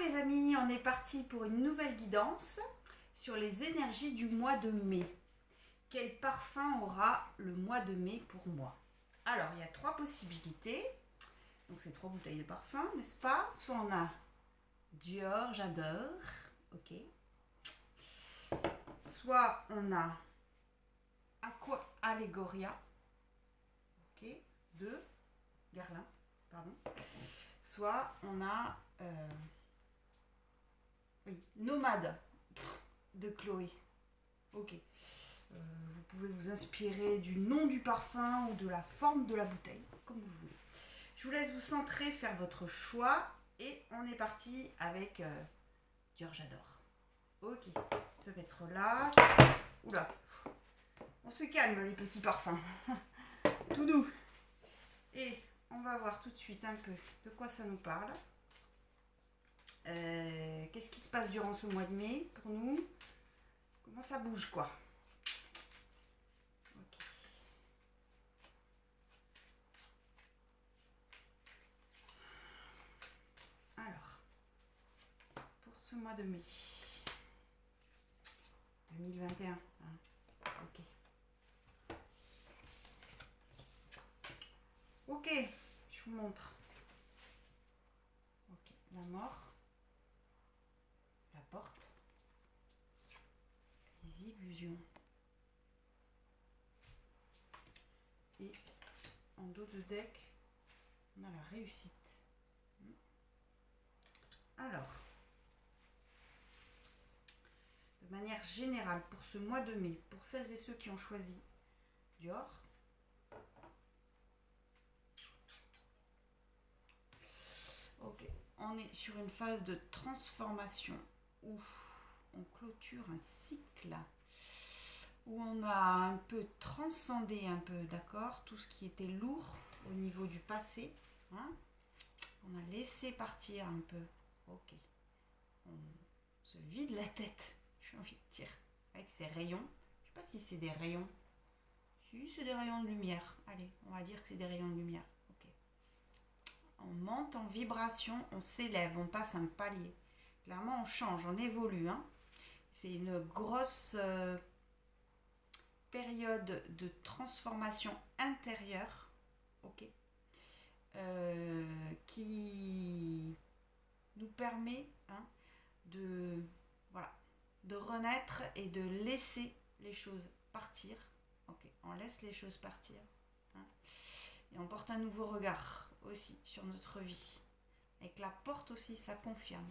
les amis, on est parti pour une nouvelle guidance sur les énergies du mois de mai. Quel parfum aura le mois de mai pour moi? Alors, il y a trois possibilités. Donc, c'est 3 bouteilles de parfum, n'est-ce pas? Soit on a Dior, j'adore, ok. Soit on a Aqua Allegoria, ok, de Guerlain, pardon. Soit on a Nomade de Chloé, ok. Vous pouvez vous inspirer du nom du parfum ou de la forme de la bouteille, comme vous voulez. Je vous laisse vous centrer, faire votre choix et on est parti avec Dior, j'adore. Ok, de mettre là. Oula, on se calme les petits parfums, tout doux. Et on va voir tout de suite un peu de quoi ça nous parle. Qu'est-ce qui se passe durant ce mois de mai pour nous? Comment ça bouge quoi? Okay. Alors, pour ce mois de mai 2021, hein. Ok. Ok, je vous montre. Ok, la mort. La porte, les illusions et en dos de deck on a la réussite. Alors, de manière générale pour ce mois de mai, pour celles et ceux qui ont choisi Dior, ok, on est sur une phase de transformation où on clôture un cycle, où on a un peu transcendé un peu, d'accord, tout ce qui était lourd au niveau du passé, hein. On a laissé partir un peu, ok, on se vide la tête, j'ai envie de dire, avec ces rayons, je sais pas si c'est des rayons, si c'est des rayons de lumière, allez, on va dire que c'est des rayons de lumière, ok, on monte en vibration, on s'élève, on passe un palier, clairement on change, on évolue, hein. C'est une grosse période de transformation intérieure, ok, qui nous permet, hein, de renaître et de laisser les choses partir. Ok, on laisse les choses partir, hein, et on porte un nouveau regard aussi sur notre vie. Avec la porte aussi, ça confirme.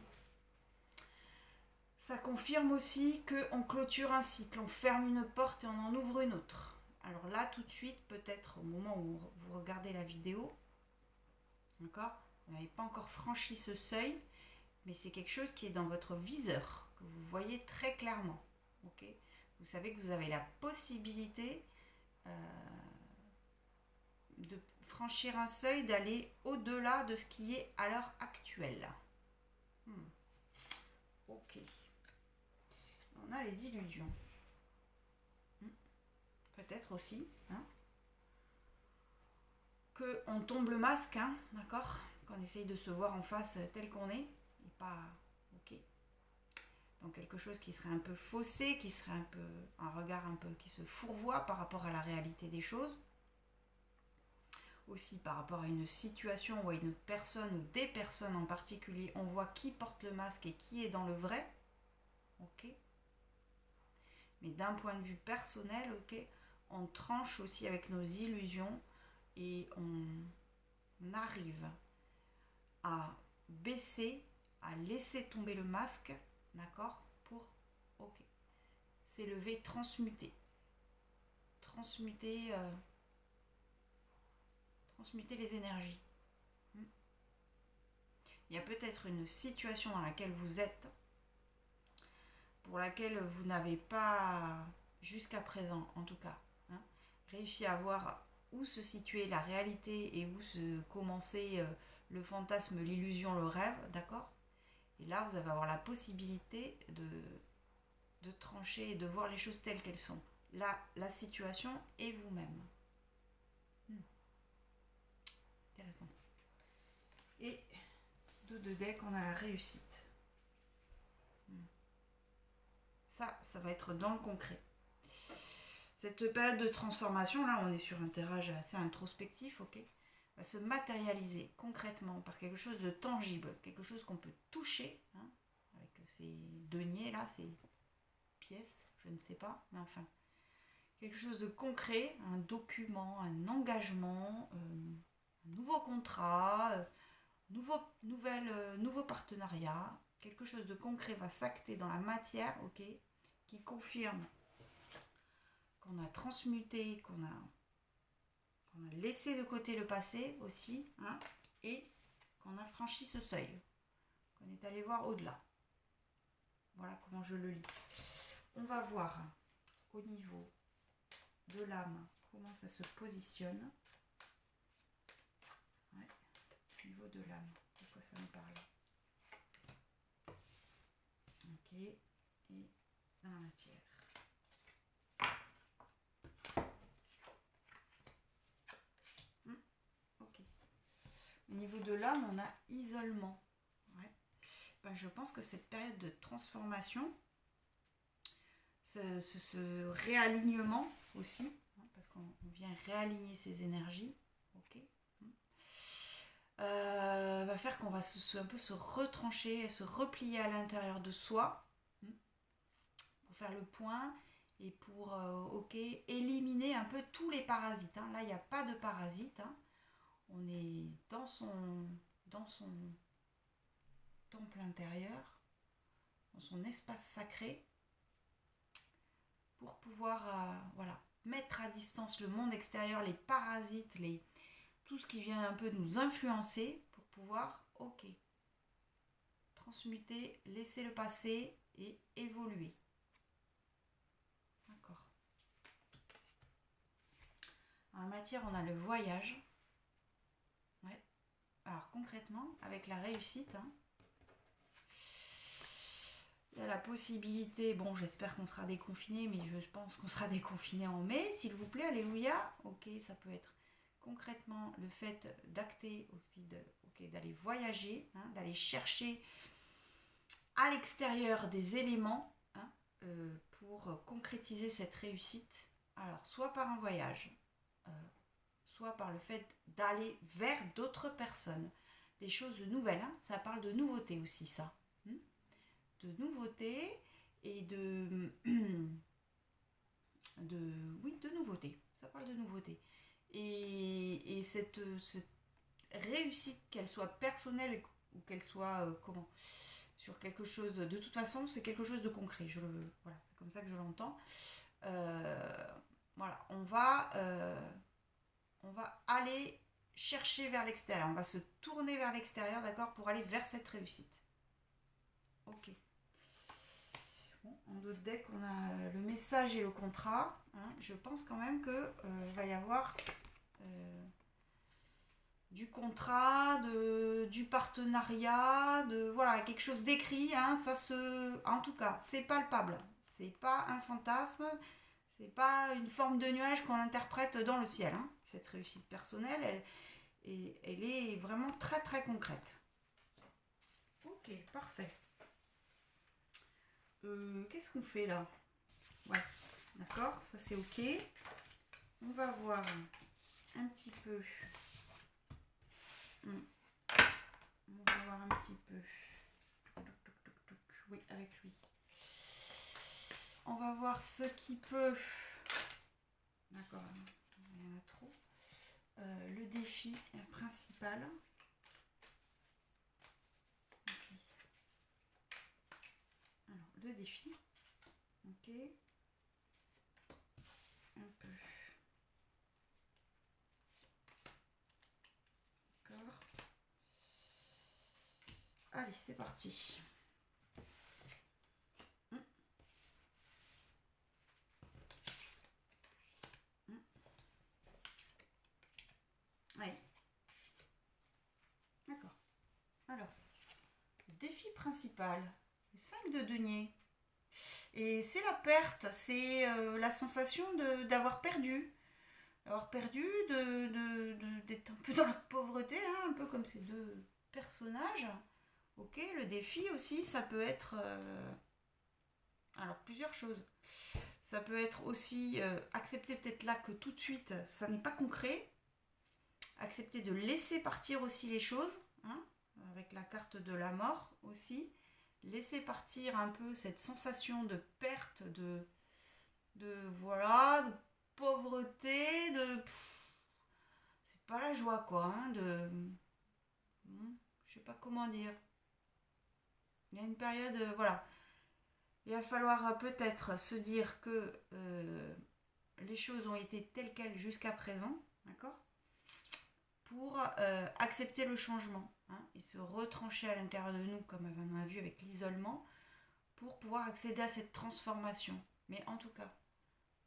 Ça confirme aussi qu'on clôture un cycle, on ferme une porte et on en ouvre une autre. Alors là, tout de suite, peut-être au moment où vous regardez la vidéo, d'accord, vous n'avez pas encore franchi ce seuil, mais c'est quelque chose qui est dans votre viseur, que vous voyez très clairement. Ok, vous savez que vous avez la possibilité de franchir un seuil, d'aller au-delà de ce qui est à l'heure actuelle. Ok. On a les illusions. Peut-être aussi, hein, qu'on tombe le masque, hein, d'accord, qu'on essaye de se voir en face tel qu'on est, et pas, ok, donc quelque chose qui serait un peu faussé, qui serait un peu, un regard un peu qui se fourvoie par rapport à la réalité des choses, aussi par rapport à une situation ou à une personne ou des personnes en particulier, on voit qui porte le masque et qui est dans le vrai, ok. Mais d'un point de vue personnel, ok, on tranche aussi avec nos illusions et on arrive à baisser, à laisser tomber le masque, d'accord, pour, ok, s'élever, transmuter les énergies. Il y a peut-être une situation dans laquelle vous êtes, pour laquelle vous n'avez pas, jusqu'à présent en tout cas, hein, réussi à voir où se situait la réalité et où se commençait le fantasme, l'illusion, le rêve, d'accord. Et là, vous allez avoir la possibilité de trancher et de voir les choses telles qu'elles sont. Là, la situation et vous-même. Intéressant. Et de deck, on a la réussite. ça va être dans le concret. Cette période de transformation, là, on est sur un tirage assez introspectif, ok, va se matérialiser concrètement par quelque chose de tangible, quelque chose qu'on peut toucher, hein, avec ces deniers là, ces pièces, je ne sais pas, mais enfin, quelque chose de concret, un document, un engagement, un nouveau contrat, nouveau partenariat, quelque chose de concret va s'acter dans la matière, ok, qui confirme qu'on a transmuté, qu'on a laissé de côté le passé aussi, hein, et qu'on a franchi ce seuil, qu'on est allé voir au-delà. Voilà comment je le lis. On va voir au niveau de l'âme comment ça se positionne. Ouais, au niveau de l'âme, de quoi ça me parle. Ok, et dans la matière. Ok. Au niveau de l'âme, on a isolement. Ouais. Ben, je pense que cette période de transformation, ce réalignement aussi, hein, parce qu'on vient réaligner ses énergies, ok, va faire qu'on va un peu se retrancher, se replier à l'intérieur de soi, pour faire le point et pour ok, éliminer un peu tous les parasites. Hein. Là, il n'y a pas de parasites. Hein. On est dans son temple intérieur, dans son espace sacré, pour pouvoir voilà, mettre à distance le monde extérieur, les parasites, tout ce qui vient un peu nous influencer, pour pouvoir, ok, transmuter, laisser le passé et évoluer. D'accord. En matière, on a le voyage. Ouais. Alors concrètement, avec la réussite, hein, il y a la possibilité, bon, j'espère qu'on sera déconfiné, mais je pense qu'on sera déconfiné en mai, s'il vous plaît, alléluia. Ok, ça peut être concrètement le fait d'acter aussi, d'aller voyager, hein, d'aller chercher à l'extérieur des éléments, hein, pour concrétiser cette réussite. Alors, soit par un voyage, soit par le fait d'aller vers d'autres personnes, des choses nouvelles, hein, ça parle de nouveauté aussi, ça. De nouveauté et de nouveauté, ça parle de nouveauté. Et cette réussite, qu'elle soit personnelle ou qu'elle soit sur quelque chose, de toute façon c'est quelque chose de concret, voilà, c'est comme ça que je l'entends. Voilà, on va aller chercher vers l'extérieur, on va se tourner vers l'extérieur, d'accord, pour aller vers cette réussite. Ok. Bon, en d'autres decks, on a le message et le contrat. Hein. Je pense quand même qu'il va y avoir du contrat, du partenariat, voilà, quelque chose d'écrit. Hein, en tout cas, c'est palpable. C'est pas un fantasme. C'est pas une forme de nuage qu'on interprète dans le ciel. Hein. Cette réussite personnelle, elle est vraiment très très concrète. Ok, parfait. Qu'est-ce qu'on fait là? Ouais, d'accord, ça c'est ok. On va voir un petit peu. On va voir un petit peu. Oui, avec lui. On va voir ce qui peut. D'accord, il y en a trop. Le défi principal. Okay. Alors, le défi. Ok. Un peu. D'accord. Allez, c'est parti. Ouais. D'accord. Alors, défi principal, le 5 de denier. Et c'est la perte, c'est la sensation d'avoir perdu. D'avoir perdu, d'être un peu dans la pauvreté, hein, un peu comme ces deux personnages. Ok, le défi aussi, ça peut être Alors, plusieurs choses. Ça peut être aussi accepter peut-être là que tout de suite, ça n'est pas concret. Accepter de laisser partir aussi les choses, hein, avec la carte de la mort aussi. Laisser partir un peu cette sensation de perte, voilà, de pauvreté, c'est pas la joie quoi, hein, je sais pas comment dire. Il y a une période, voilà. Il va falloir peut-être se dire que les choses ont été telles quelles jusqu'à présent, d'accord, pour accepter le changement, hein, et se retrancher à l'intérieur de nous, comme on a vu avec l'isolement, pour pouvoir accéder à cette transformation. Mais en tout cas,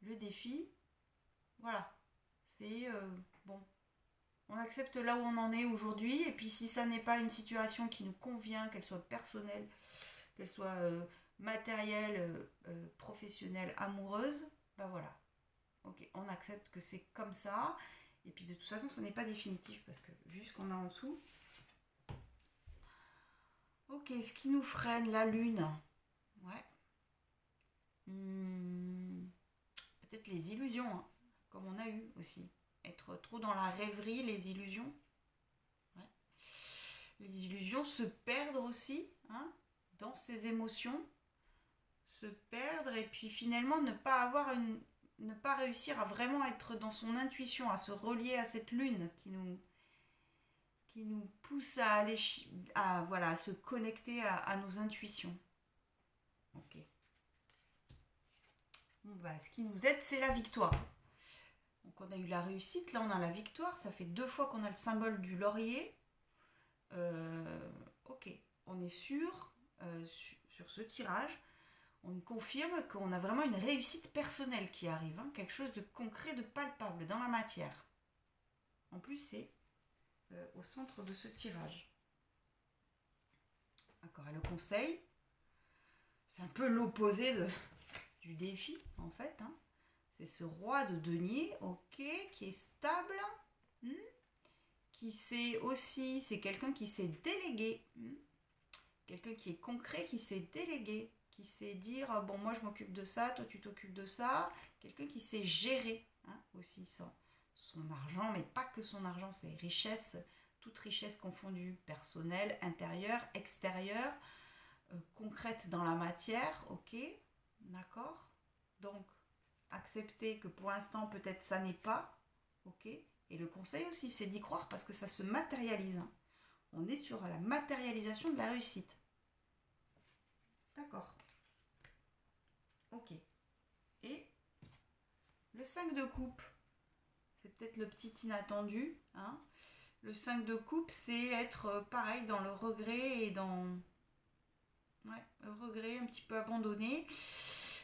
le défi, voilà, c'est bon, on accepte là où on en est aujourd'hui, et puis si ça n'est pas une situation qui nous convient, qu'elle soit personnelle, qu'elle soit matérielle, professionnelle, amoureuse, ben voilà, ok, on accepte que c'est comme ça, et puis de toute façon ça n'est pas définitif, parce que vu ce qu'on a en dessous, ok, ce qui nous freine, la lune, ouais, peut-être les illusions, hein, comme on a eu aussi, être trop dans la rêverie, les illusions, ouais. Les illusions, se perdre aussi, hein, dans ses émotions, se perdre, et puis finalement ne pas réussir à vraiment être dans son intuition, à se relier à cette lune qui nous pousse à aller voilà, à se connecter à nos intuitions. Ok. Bon, bah, ce qui nous aide, c'est la victoire. Donc on a eu la réussite, là on a la victoire, ça fait 2 fois qu'on a le symbole du laurier. Ok, on est sûr, sur ce tirage, on confirme qu'on a vraiment une réussite personnelle qui arrive, hein, quelque chose de concret, de palpable dans la matière. En plus, c'est au centre de ce tirage. D'accord, et le conseil, c'est un peu l'opposé du défi, en fait, hein. C'est ce roi de denier, ok, qui est stable, qui sait aussi, c'est quelqu'un qui sait déléguer, quelqu'un qui est concret, qui sait déléguer, qui sait dire, bon, moi je m'occupe de ça, toi tu t'occupes de ça, quelqu'un qui sait gérer, hein, aussi son argent, mais pas que son argent, c'est richesse, toute richesse confondue, personnelle, intérieure, extérieure, concrète dans la matière, ok, d'accord, donc accepter que pour l'instant peut-être ça n'est pas, ok, et le conseil aussi c'est d'y croire parce que ça se matérialise, hein. On est sur la matérialisation de la réussite, d'accord, ok, et le 5 de coupe, c'est peut-être le petit inattendu, hein. Le 5 de coupe, c'est être pareil dans le regret et dans... Ouais, le regret un petit peu abandonné,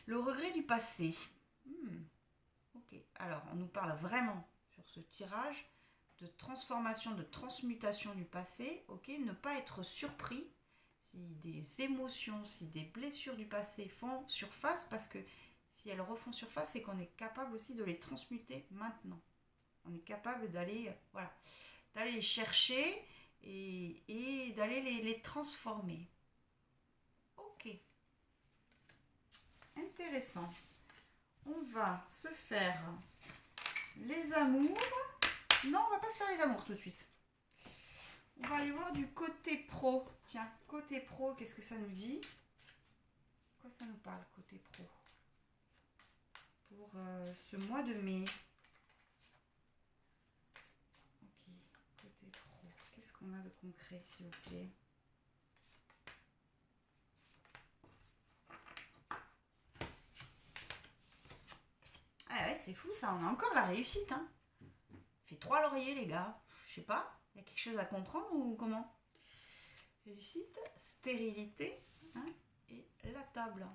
le regret du passé. Ok, alors on nous parle vraiment sur ce tirage de transformation, de transmutation du passé, ok, ne pas être surpris si des émotions, si des blessures du passé font surface, parce que si elles refont surface, c'est qu'on est capable aussi de les transmuter maintenant. On est capable d'aller, voilà, d'aller les chercher et d'aller les transformer. Ok, intéressant. On va se faire les amours. Non, on va pas se faire les amours tout de suite. On va aller voir du côté pro. Tiens, côté pro, qu'est-ce que ça nous dit? Quoi ça nous parle, côté pro? Pour ce mois de mai. Ok, côté pro. Qu'est-ce qu'on a de concret, s'il vous plaît? Ah ouais, c'est fou ça, on a encore la réussite, hein. Fait 3 lauriers, les gars. Je sais pas, il y a quelque chose à comprendre ou comment? Réussite, stérilité, hein, et la table.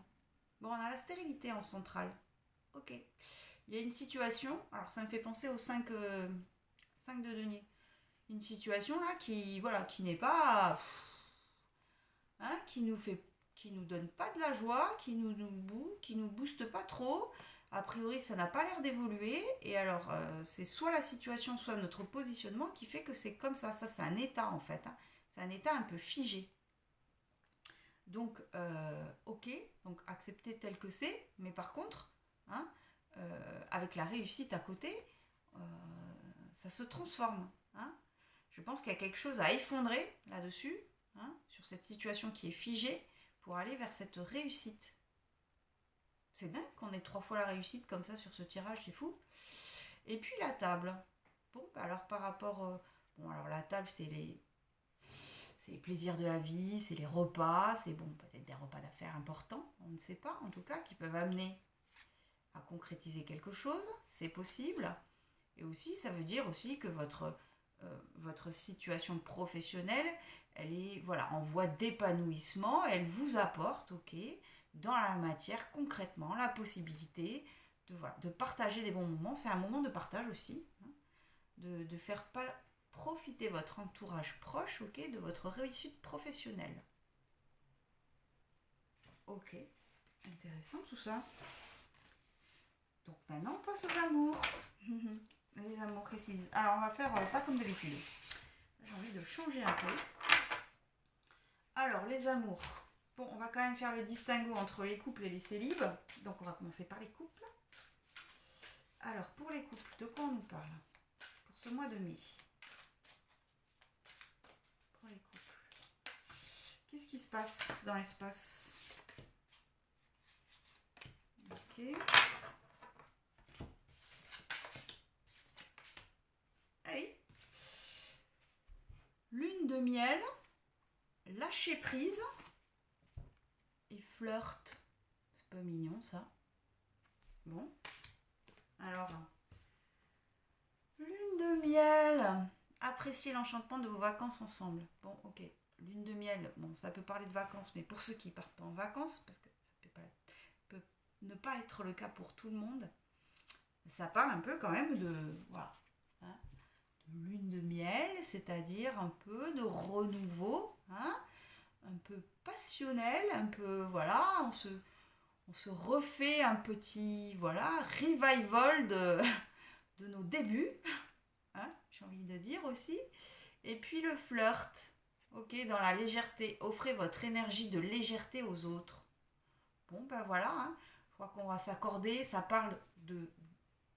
Bon, on a la stérilité en centrale. Ok. Il y a une situation, alors ça me fait penser au 5 de denier. Une situation là qui, voilà, qui n'est pas... Hein, qui nous donne pas de la joie, qui nous booste pas trop. A priori, ça n'a pas l'air d'évoluer. Et alors, c'est soit la situation, soit notre positionnement qui fait que c'est comme ça. Ça, c'est un état, en fait, hein. C'est un état un peu figé. Donc, ok, donc accepter tel que c'est, mais par contre, hein, avec la réussite à côté, euh, ça se transforme. Hein. Je pense qu'il y a quelque chose à effondrer là-dessus, hein, sur cette situation qui est figée, pour aller vers cette réussite. C'est dingue qu'on ait 3 fois la réussite comme ça sur ce tirage, c'est fou. Et puis la table. Bon, alors par rapport... bon, alors la table, c'est les plaisirs de la vie, c'est les repas, c'est bon, peut-être des repas d'affaires importants, on ne sait pas, en tout cas, qui peuvent amener à concrétiser quelque chose, c'est possible. Et aussi, ça veut dire aussi que votre situation professionnelle, elle est voilà, en voie d'épanouissement, elle vous apporte, ok, dans la matière, concrètement, la possibilité de partager des bons moments. C'est un moment de partage aussi, hein, de faire profiter votre entourage proche, ok, de votre réussite professionnelle. Ok, intéressant tout ça. Donc maintenant, on passe aux amours. Les amours précises. Alors, on va faire pas comme d'habitude. J'ai envie de changer un peu. Alors, les amours. Bon, on va quand même faire le distinguo entre les couples et les célibes. Donc, on va commencer par les couples. Alors, pour les couples, de quoi on nous parle pour ce mois de mai? Pour les couples. Qu'est-ce qui se passe dans l'espace? Ok. Allez. Lune de miel, lâcher prise et flirt. C'est pas mignon ça. Bon. Alors, lune de miel. Appréciez l'enchantement de vos vacances ensemble. Bon, ok. Lune de miel, bon, ça peut parler de vacances, mais pour ceux qui partent pas en vacances, parce que ça peut ne pas être le cas pour tout le monde, ça parle un peu quand même de, voilà, hein, de lune de miel, c'est-à-dire un peu de renouveau, hein, un peu passionnel, un peu, voilà, on se refait un petit, voilà, revival de nos débuts, hein, j'ai envie de dire aussi. Et puis le flirt, ok, dans la légèreté, offrez votre énergie de légèreté aux autres. Bon, ben voilà, hein, je crois qu'on va s'accorder, ça parle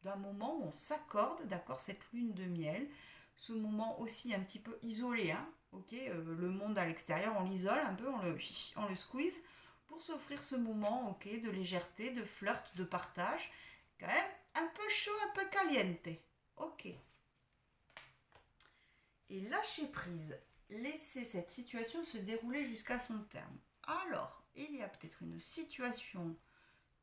d'un moment où on s'accorde, d'accord, cette lune de miel, ce moment aussi un petit peu isolé, hein, ok, le monde à l'extérieur, on l'isole un peu, on le squeeze, pour s'offrir ce moment, ok, de légèreté, de flirt, de partage, quand même un peu chaud, un peu caliente, ok. Et lâcher prise, laisser cette situation se dérouler jusqu'à son terme. Alors, il y a peut-être une situation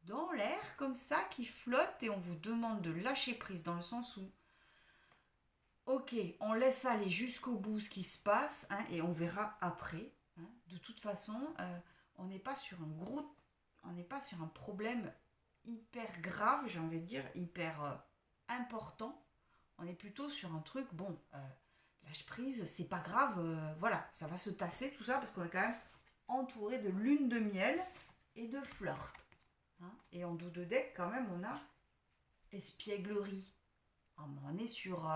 dans l'air comme ça qui flotte et on vous demande de lâcher prise dans le sens où, ok, on laisse aller jusqu'au bout ce qui se passe, hein, et on verra après. Hein. De toute façon, on n'est pas sur on n'est pas sur un problème hyper grave, j'ai envie de dire, hyper important. On est plutôt sur un truc, bon, lâche prise, c'est pas grave, voilà, ça va se tasser tout ça parce qu'on est quand même entouré de lune de miel et de flirt. Hein. Et en dos de deck, quand même, on a espièglerie. On est sur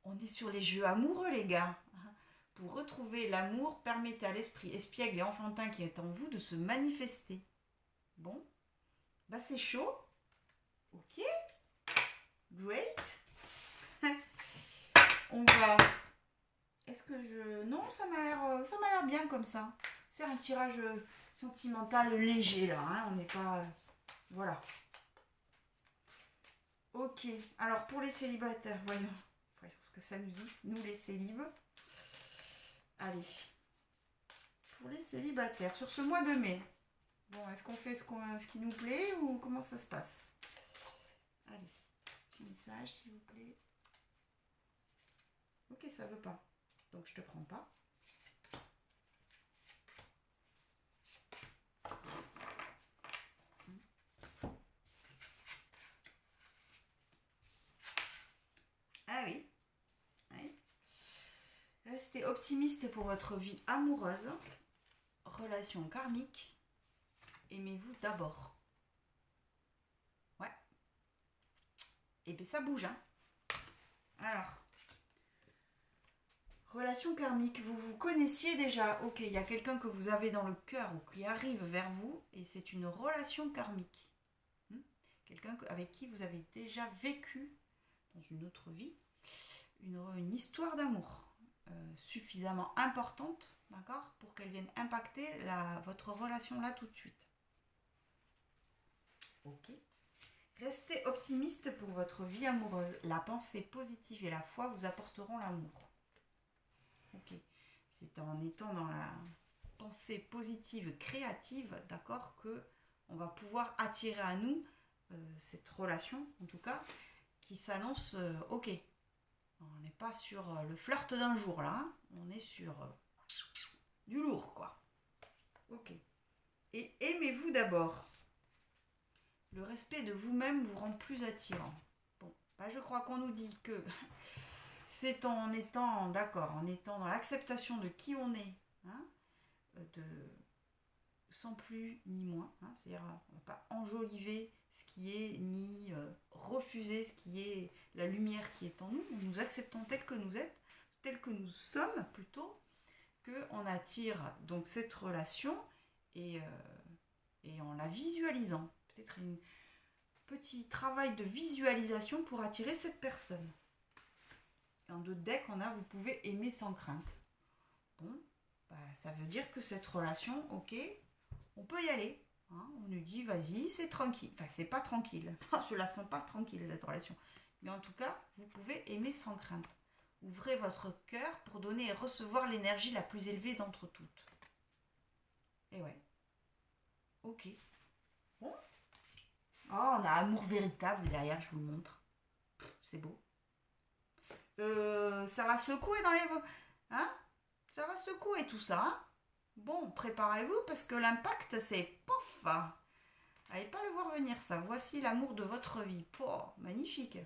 on est sur les jeux amoureux, les gars. Pour retrouver l'amour, permettez à l'esprit espiègle et enfantin qui est en vous de se manifester. Bon, bah c'est chaud. Ok, great. On va. Est-ce que je. Non, ça m'a l'air bien comme ça. C'est un tirage sentimental léger là. Hein. On n'est pas. Voilà. Ok. Alors pour les célibataires, voyons ce que ça nous dit. Nous les célibes. Allez. Pour les célibataires, sur ce mois de mai. Bon, est-ce qu'on fait ce qui nous plaît ou comment ça se passe? Allez. Petit message s'il vous plaît. Ok, ça veut pas. Donc je te prends pas. Ah oui. Oui. Restez optimiste pour votre vie amoureuse. Relation karmique. Aimez-vous d'abord. Ouais. Et bien ça bouge, hein. Alors. Relation karmique, vous vous connaissiez déjà. Ok, il y a quelqu'un que vous avez dans le cœur ou qui arrive vers vous et c'est une relation karmique. Quelqu'un avec qui vous avez déjà vécu dans une autre vie une histoire d'amour suffisamment importante, d'accord, pour qu'elle vienne impacter votre relation là tout de suite. Ok. Restez optimiste pour votre vie amoureuse. La pensée positive et la foi vous apporteront l'amour. Ok. C'est en étant dans la pensée positive, créative, d'accord, que on va pouvoir attirer à nous cette relation, en tout cas, qui s'annonce ok. On n'est pas sur le flirt d'un jour là, hein. On est sur du lourd quoi. Ok. Et aimez-vous d'abord. Le respect de vous-même vous rend plus attirant. Bon, bah je crois qu'on nous dit que c'est en étant d'accord, en étant dans l'acceptation de qui on est, hein, sans plus ni moins, hein, c'est-à-dire on ne va pas enjoliver ce qui est, ni refuser ce qui est la lumière qui est en nous. Nous acceptons tel que nous êtes, tel que nous sommes plutôt, qu'on attire donc cette relation et en la visualisant. Peut-être un petit travail de visualisation pour attirer cette personne. Dans d'autres decks, on a vous pouvez aimer sans crainte. Bon, bah, ça veut dire que cette relation, ok, on peut y aller. Hein, on nous dit, vas-y, c'est tranquille. Enfin, c'est pas tranquille. Je la sens pas tranquille, cette relation. Mais en tout cas, vous pouvez aimer sans crainte. Ouvrez votre cœur pour donner et recevoir l'énergie la plus élevée d'entre toutes. Et ouais. Ok. Bon. Oh, on a amour véritable derrière, je vous le montre. C'est beau. Ça va secouer dans les... Hein? Ça va secouer tout ça, hein? Bon, préparez-vous parce que l'impact, c'est pof. Allez pas le voir venir, ça. Voici l'amour de votre vie. Oh, magnifique.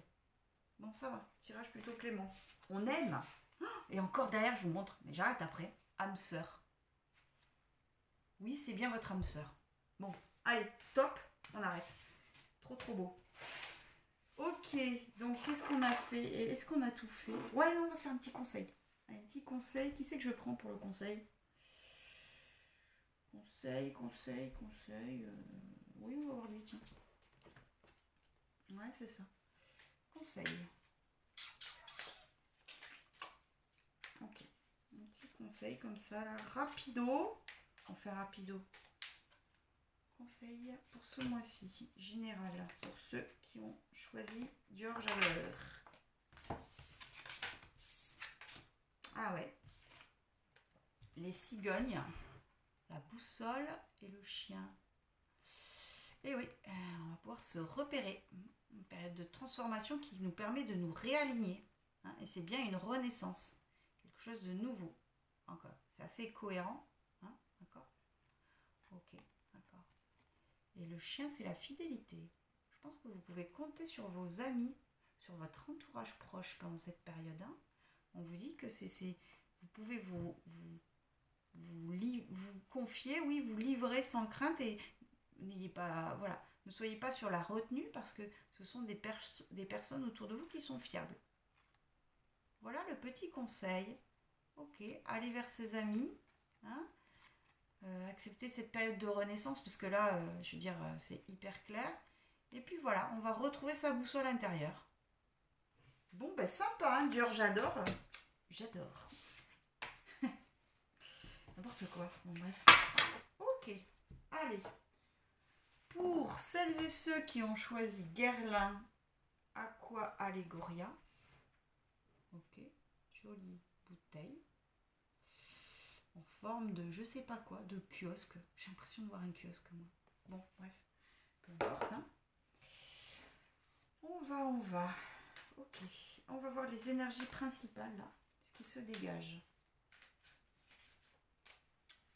Bon, ça va. Tirage plutôt clément. On aime. Et encore derrière, je vous montre. Mais j'arrête après. Âme sœur. Oui, c'est bien votre âme sœur. Bon, allez, stop. On arrête. Trop beau. Ok, donc qu'est-ce qu'on a fait? Est-ce qu'on a tout fait? Ouais, non, on va se faire un petit conseil. Un petit conseil. Qui c'est que je prends pour le conseil? Conseil. Oui, on va voir lui, tiens. Ouais, c'est ça. Conseil. Ok. Un petit conseil comme ça, là. Rapido. On fait rapido. Conseil pour ce mois-ci. Général. Pour ceux qui ont choisi George Aller. Ah ouais. Les cigognes. La boussole et le chien. Et oui, on va pouvoir se repérer. Une période de transformation qui nous permet de nous réaligner. Hein, et c'est bien une renaissance. Quelque chose de nouveau. Encore. C'est assez cohérent. Hein, d'accord. Ok, d'accord. Et le chien, c'est la fidélité. Je pense que vous pouvez compter sur vos amis, sur votre entourage proche pendant cette période. Hein. On vous dit que vous pouvez vous confier, oui, vous livrer sans crainte et n'ayez pas, voilà, ne soyez pas sur la retenue parce que ce sont des personnes autour de vous qui sont fiables. Voilà le petit conseil. Ok, allez vers ses amis, hein, acceptez cette période de renaissance parce que là, je veux dire, c'est hyper clair. Et puis voilà, on va retrouver sa boussole intérieure. Bon, ben sympa, hein, George, j'adore. J'adore. N'importe quoi. Bon, bref. Ok. Allez. Pour celles et ceux qui ont choisi Guerlain Aqua Allegoria. Ok. Jolie bouteille. En forme de je sais pas quoi, de kiosque. J'ai l'impression de voir un kiosque, moi. Bon, bref. Peu importe, hein. On va. Ok. On va voir les énergies principales, là. Ce qui se dégage.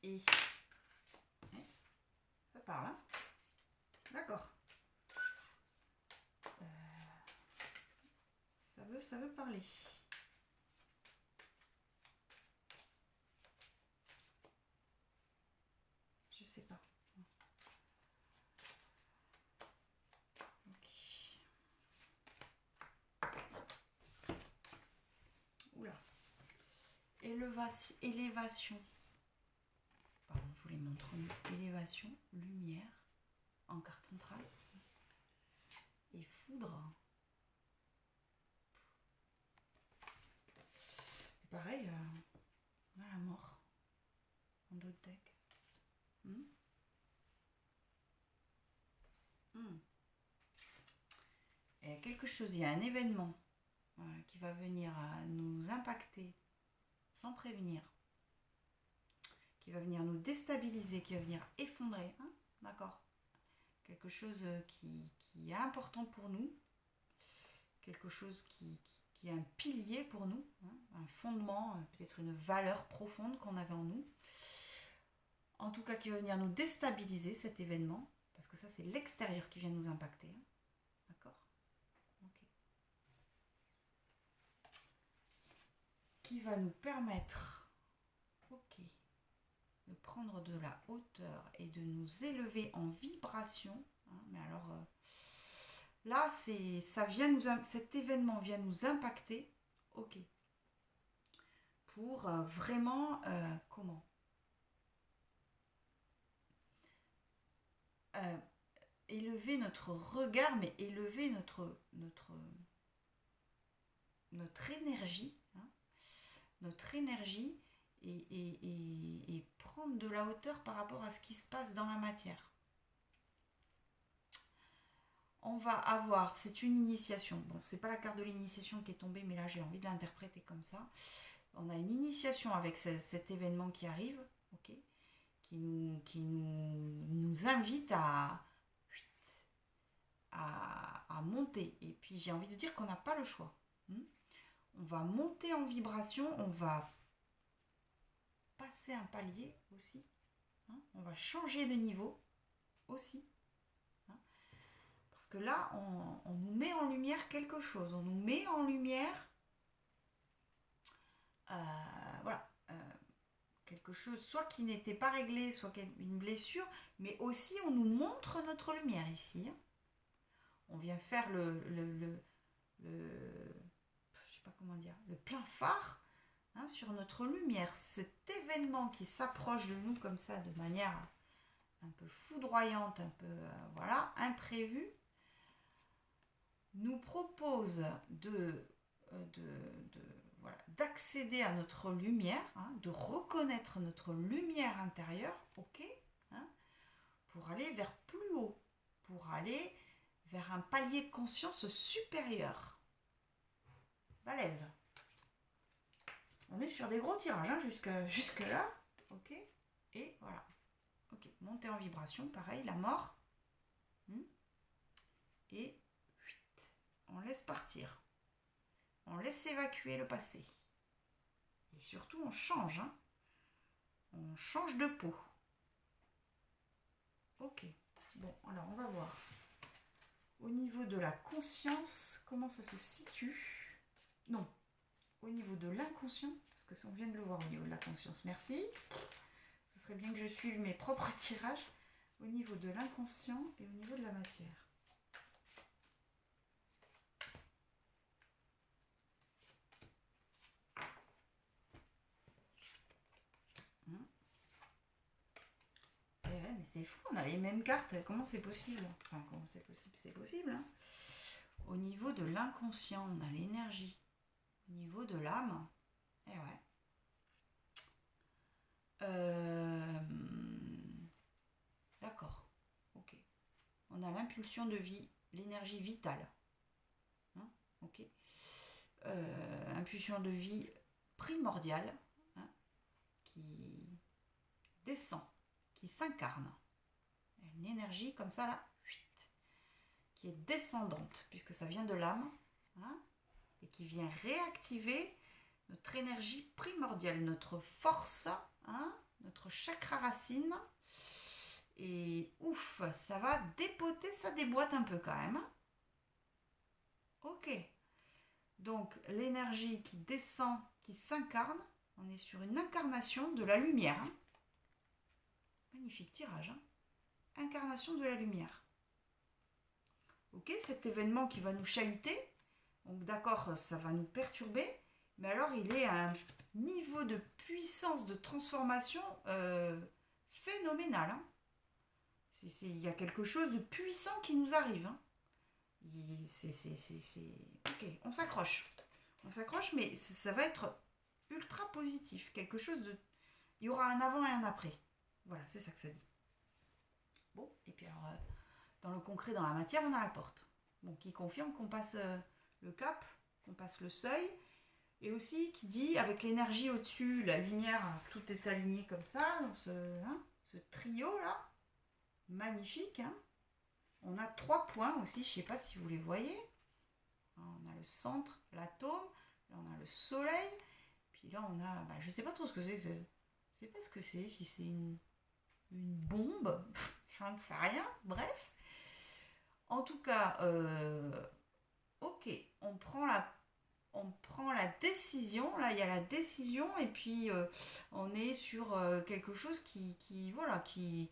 Et ça parle, hein. D'accord. Ça veut parler. Je sais pas. Ok. Oula. Et élévation. Pardon, je vous les montre. Élévation, lumière, en carte centrale. Et foudre. Et pareil, on a la mort. En d'autres decks. Et quelque chose, il y a un événement qui va venir nous impacter sans prévenir, qui va venir nous déstabiliser, qui va venir effondrer, hein, d'accord, quelque chose qui est important pour nous, quelque chose qui est un pilier pour nous, hein, un fondement, peut-être une valeur profonde qu'on avait en nous, en tout cas qui va venir nous déstabiliser cet événement, parce que ça c'est l'extérieur qui vient nous impacter, hein, d'accord, okay. Qui va nous permettre, ok, de prendre de la hauteur et de nous élever en vibration, hein, mais alors là ça vient cet événement vient nous impacter, ok, pour vraiment comment élever notre regard, mais élever notre énergie, hein, notre énergie et prendre de la hauteur par rapport à ce qui se passe dans la matière. On va avoir, c'est une initiation, bon c'est pas la carte de l'initiation qui est tombée, mais là j'ai envie de l'interpréter comme ça. On a une initiation avec cet événement qui arrive, ok, qui nous invite à monter. Et puis j'ai envie de dire qu'on n'a pas le choix. On va monter en vibration, on va passer un palier aussi, hein, on va changer de niveau aussi, hein, parce que là on nous met en lumière quelque chose, on nous met en lumière voilà, quelque chose soit qui n'était pas réglé, soit une blessure, mais aussi on nous montre notre lumière ici, hein. On vient faire je sais pas comment dire, le plein phare, hein, sur notre lumière. Cet événement qui s'approche de nous comme ça de manière un peu foudroyante, un peu voilà, imprévue, nous propose voilà, d'accéder à notre lumière, hein, de reconnaître notre lumière intérieure, ok, hein, pour aller vers plus haut, pour aller vers un palier de conscience supérieur. Balèze. On est sur des gros tirages, hein, jusque là, ok, et voilà, ok, montée en vibration, pareil, la mort, et on laisse partir, on laisse évacuer le passé, et surtout on change, hein, on change de peau, ok, bon, alors on va voir, au niveau de la conscience, comment ça se situe, non, au niveau de l'inconscient, parce que on vient de le voir au niveau de la conscience, merci. Ce serait bien que je suive mes propres tirages au niveau de l'inconscient et au niveau de la matière. Mais c'est fou, on a les mêmes cartes, comment c'est possible? Enfin, comment c'est possible? C'est possible, hein. Au niveau de l'inconscient, on a l'énergie. Au niveau de l'âme, eh ouais. D'accord, ok. On a l'impulsion de vie, l'énergie vitale. Hein, ok. Impulsion de vie primordiale, hein, qui descend, qui s'incarne. Une énergie comme ça là, qui est descendante, puisque ça vient de l'âme, hein, et qui vient réactiver notre énergie primordiale, notre force, hein, notre chakra racine. Et ouf, ça va dépoter, ça déboîte un peu quand même. Ok. Donc l'énergie qui descend, qui s'incarne, on est sur une incarnation de la lumière. Hein. Magnifique tirage. Hein. Incarnation de la lumière. Ok, cet événement qui va nous chahuter, donc d'accord, ça va nous perturber, mais alors il est à un niveau de puissance de transformation phénoménale. Hein. Il y a quelque chose de puissant qui nous arrive. Hein. Ok, on s'accroche. On s'accroche, mais ça va être ultra positif. Quelque chose de... Il y aura un avant et un après. Voilà, c'est ça que ça dit. Bon, et puis alors, dans le concret, dans la matière, on a la porte. Bon, qui confirme qu'on passe le cap, qu'on passe le seuil. Et aussi qui dit, avec l'énergie au-dessus, la lumière, tout est aligné comme ça, dans ce trio-là. Magnifique, hein. On a 3 points aussi, je ne sais pas si vous les voyez. On a le centre, l'atome, là on a le soleil, puis là on a, je ne sais pas trop ce que c'est, je ne sais pas ce que c'est, si c'est une bombe, je ne sais rien, bref. En tout cas, ok, on prend la décision, là il y a la décision, et puis on est sur quelque chose qui voilà, qui...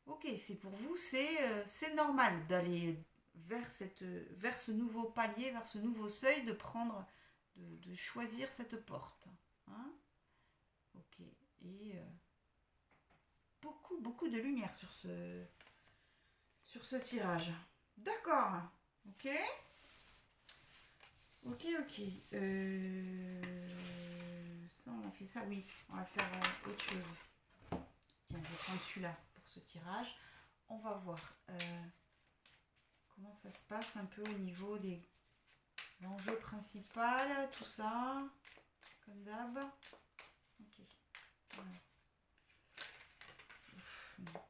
Ok, c'est pour vous, c'est normal d'aller vers ce nouveau palier, vers ce nouveau seuil, de choisir cette porte. Hein, ok, et beaucoup de lumière sur ce tirage. D'accord, ok. Ok. Ça, on a fait ça, oui. On va faire autre chose. Tiens, je vais prendre celui-là. Ce tirage, on va voir comment ça se passe un peu au niveau des l'enjeu principal, tout ça, comme d'hab. Ok. Voilà.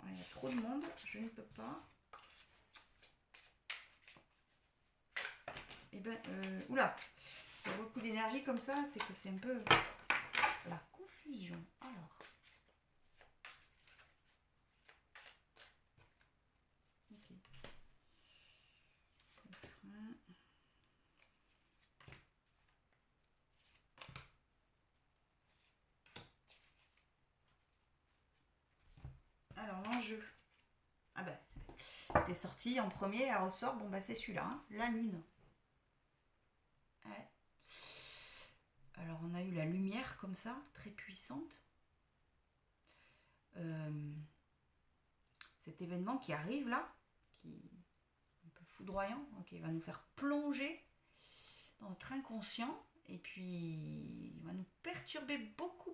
Il y a trop de monde, je ne peux pas. Et oula, il y a beaucoup d'énergie comme ça, c'est que c'est un peu la confusion. Alors. Alors l'enjeu, t'es sorti en premier, elle ressort, c'est celui-là, hein, la lune. Ouais. Alors on a eu la lumière comme ça, très puissante. Cet événement qui arrive là, qui est un peu foudroyant, donc il va nous faire plonger dans notre inconscient, et puis il va nous perturber beaucoup.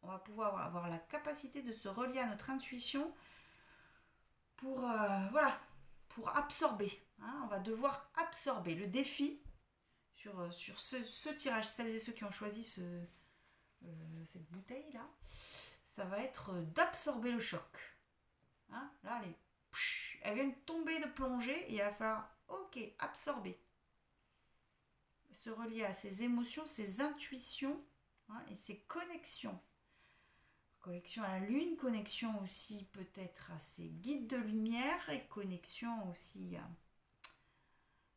On va pouvoir avoir la capacité de se relier à notre intuition pour absorber. Hein, on va devoir absorber. Le défi sur ce tirage, celles et ceux qui ont choisi cette bouteille là, ça va être d'absorber le choc. Hein, là, elles viennent tomber de plongée et il va falloir, absorber. Se relier à ses émotions, ses intuitions, hein, et ses connexions. Connexion à la lune, connexion aussi peut-être à ses guides de lumière et connexion aussi à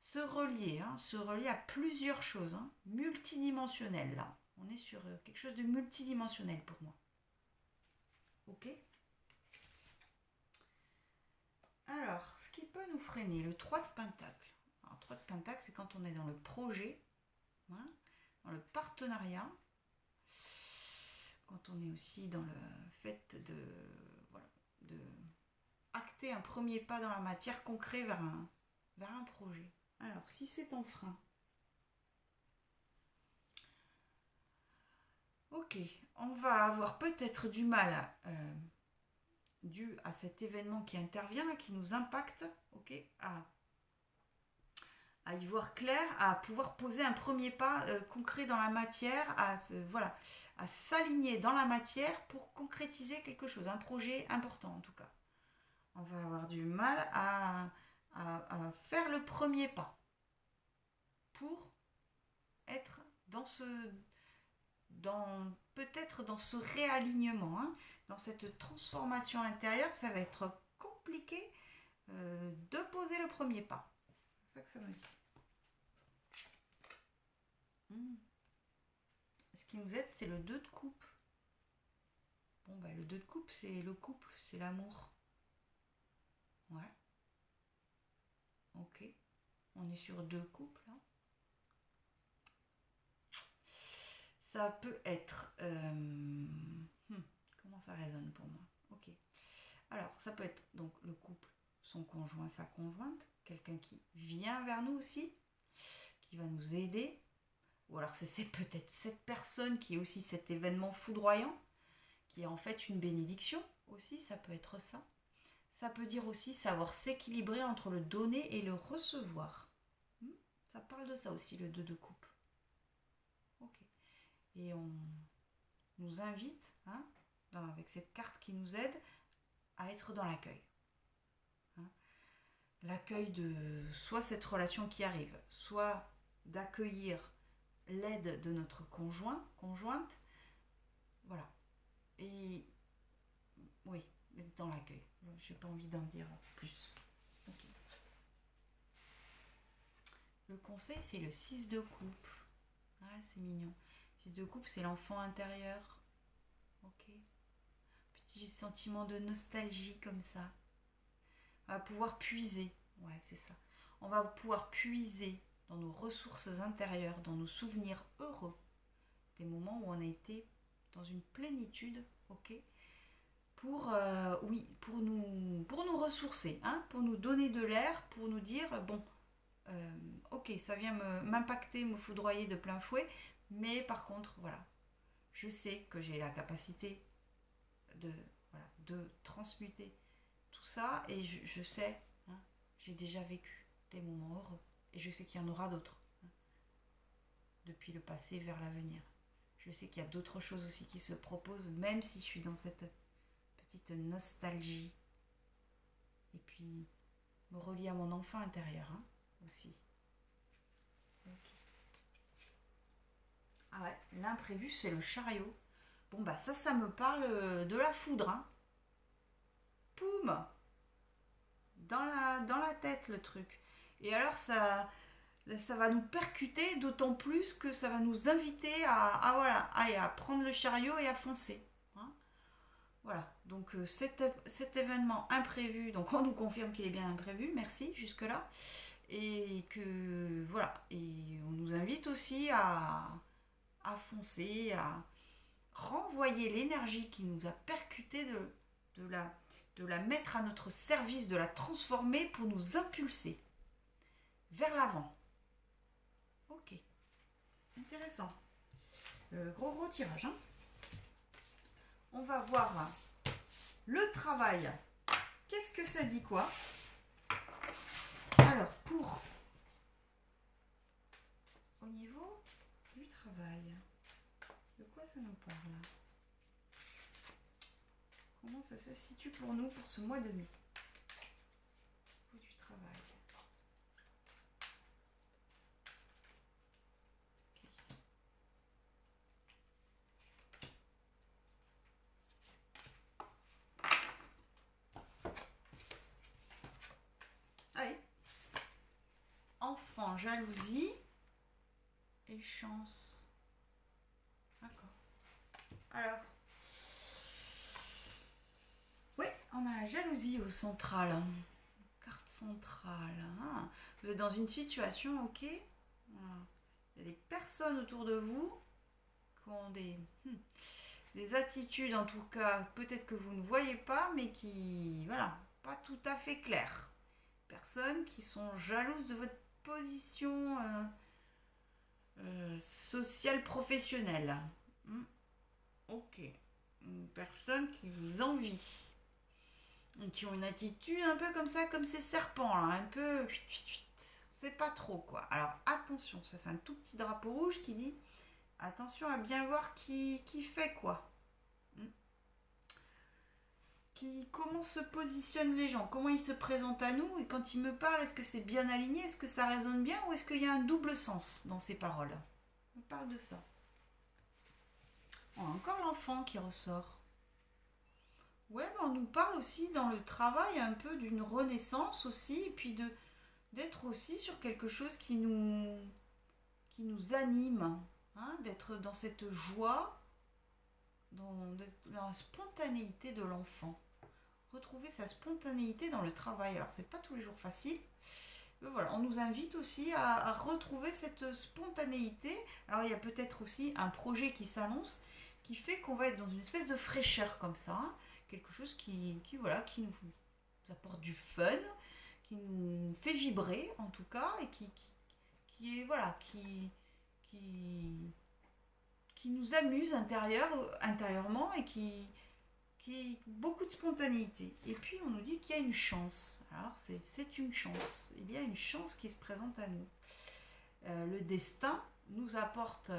se relier à plusieurs choses, hein, multidimensionnelles là. On est sur quelque chose de multidimensionnel pour moi. Ok ? Alors, ce qui peut nous freiner, le 3 de Pentacle. Alors, 3 de Pentacle, c'est quand on est dans le projet, hein, dans le partenariat, quand on est aussi dans le fait de acter un premier pas dans la matière concret vers un projet. Alors, si c'est en frein, ok, on va avoir peut-être du mal dû à cet événement qui intervient, là, qui nous impacte, ok, à y voir clair, à pouvoir poser un premier pas concret dans la matière, à s'aligner dans la matière pour concrétiser quelque chose, un projet important en tout cas. On va avoir du mal à faire le premier pas pour être peut-être dans ce réalignement, hein, dans cette transformation intérieure. Ça va être compliqué de poser le premier pas. C'est ça que ça me dit. Ce qui nous aide, c'est le 2 de coupe. Bon, le 2 de coupe, c'est le couple, c'est l'amour. Ouais. Ok. On est sur 2 couples, là. Ça peut être... comment ça résonne pour moi? Ok. Alors, ça peut être donc le couple, son conjoint, sa conjointe, quelqu'un qui vient vers nous aussi, qui va nous aider. Ou alors c'est peut-être cette personne qui est aussi cet événement foudroyant, qui est en fait une bénédiction aussi, ça peut être ça. Ça peut dire aussi savoir s'équilibrer entre le donner et le recevoir. Ça parle de ça aussi, le 2 de coupe. Ok. Et on nous invite, avec cette carte qui nous aide, à être dans l'accueil. L'accueil de soit cette relation qui arrive, soit d'accueillir l'aide de notre conjointe. Voilà. Et oui, être dans l'accueil. Je n'ai pas envie d'en dire plus. Okay. Le conseil, c'est le 6 de coupe. Ah, c'est mignon. 6 de coupe, c'est l'enfant intérieur. Ok. Petit sentiment de nostalgie comme ça. On va pouvoir puiser. Ouais, c'est ça. On va pouvoir puiser dans nos ressources intérieures, dans nos souvenirs heureux. Des moments où on a été dans une plénitude, ok, pour nous ressourcer, pour nous donner de l'air, pour nous dire, bon, ok, ça vient m'impacter, me foudroyer de plein fouet, mais par contre, voilà, je sais que j'ai la capacité de transmuter tout ça, et je sais, j'ai déjà vécu des moments heureux, et je sais qu'il y en aura d'autres, depuis le passé vers l'avenir. Je sais qu'il y a d'autres choses aussi qui se proposent, même si je suis dans cette petite nostalgie. Et puis, me relier à mon enfant intérieur aussi. Okay. Ah ouais, l'imprévu, c'est le chariot. Bon, bah ça me parle de la foudre. Poum! Dans la tête, le truc. Et alors, ça va nous percuter, d'autant plus que ça va nous inviter à prendre le chariot et à foncer. Voilà, donc cet événement imprévu, donc on nous confirme qu'il est bien imprévu, merci jusque-là, et que voilà, et on nous invite aussi à foncer, à renvoyer l'énergie qui nous a percuté, de la mettre à notre service, de la transformer pour nous impulser vers l'avant. Ok, intéressant. Gros tirage. On va voir le travail. Qu'est-ce que ça dit quoi? Alors, au niveau du travail, de quoi ça nous parle? Comment ça se situe pour nous pour ce mois de mai? Au niveau du travail. Allez. Enfant, jalousie et chance. D'accord. Alors, oui, on a la jalousie au central. Carte centrale. Vous êtes dans une situation, ok. Voilà. Il y a des personnes autour de vous qui ont des attitudes, en tout cas, peut-être que vous ne voyez pas, mais qui, voilà, pas tout à fait claires. Personnes qui sont jalouses de votre position sociale professionnelle. Ok. Une personne qui vous envie. Et qui ont une attitude un peu comme ça, comme ces serpents là, un peu... C'est pas trop quoi. Alors attention, ça c'est un tout petit drapeau rouge qui dit attention à bien voir qui fait quoi. Comment se positionnent les gens, comment ils se présentent à nous, et quand ils me parlent, est-ce que c'est bien aligné, est-ce que ça résonne bien, ou est-ce qu'il y a un double sens dans ces paroles? On parle de ça. On a encore l'enfant qui ressort. Ouais, on nous parle aussi dans le travail un peu d'une renaissance aussi, et puis d'être aussi sur quelque chose qui nous anime, d'être dans cette joie, dans la spontanéité de l'enfant. Retrouver sa spontanéité dans le travail. Alors, c'est pas tous les jours facile, Voilà, on nous invite aussi à retrouver cette spontanéité. Alors il y a peut-être aussi un projet qui s'annonce qui fait qu'on va être dans une espèce de fraîcheur comme ça, hein. Quelque chose voilà, qui nous apporte du fun, qui nous fait vibrer en tout cas, et qui est voilà, qui nous amuse intérieurement et qui beaucoup de spontanéité. Et puis on nous dit qu'il y a une chance. Alors c'est une chance. Il y a une chance qui se présente à nous. Le destin nous apporte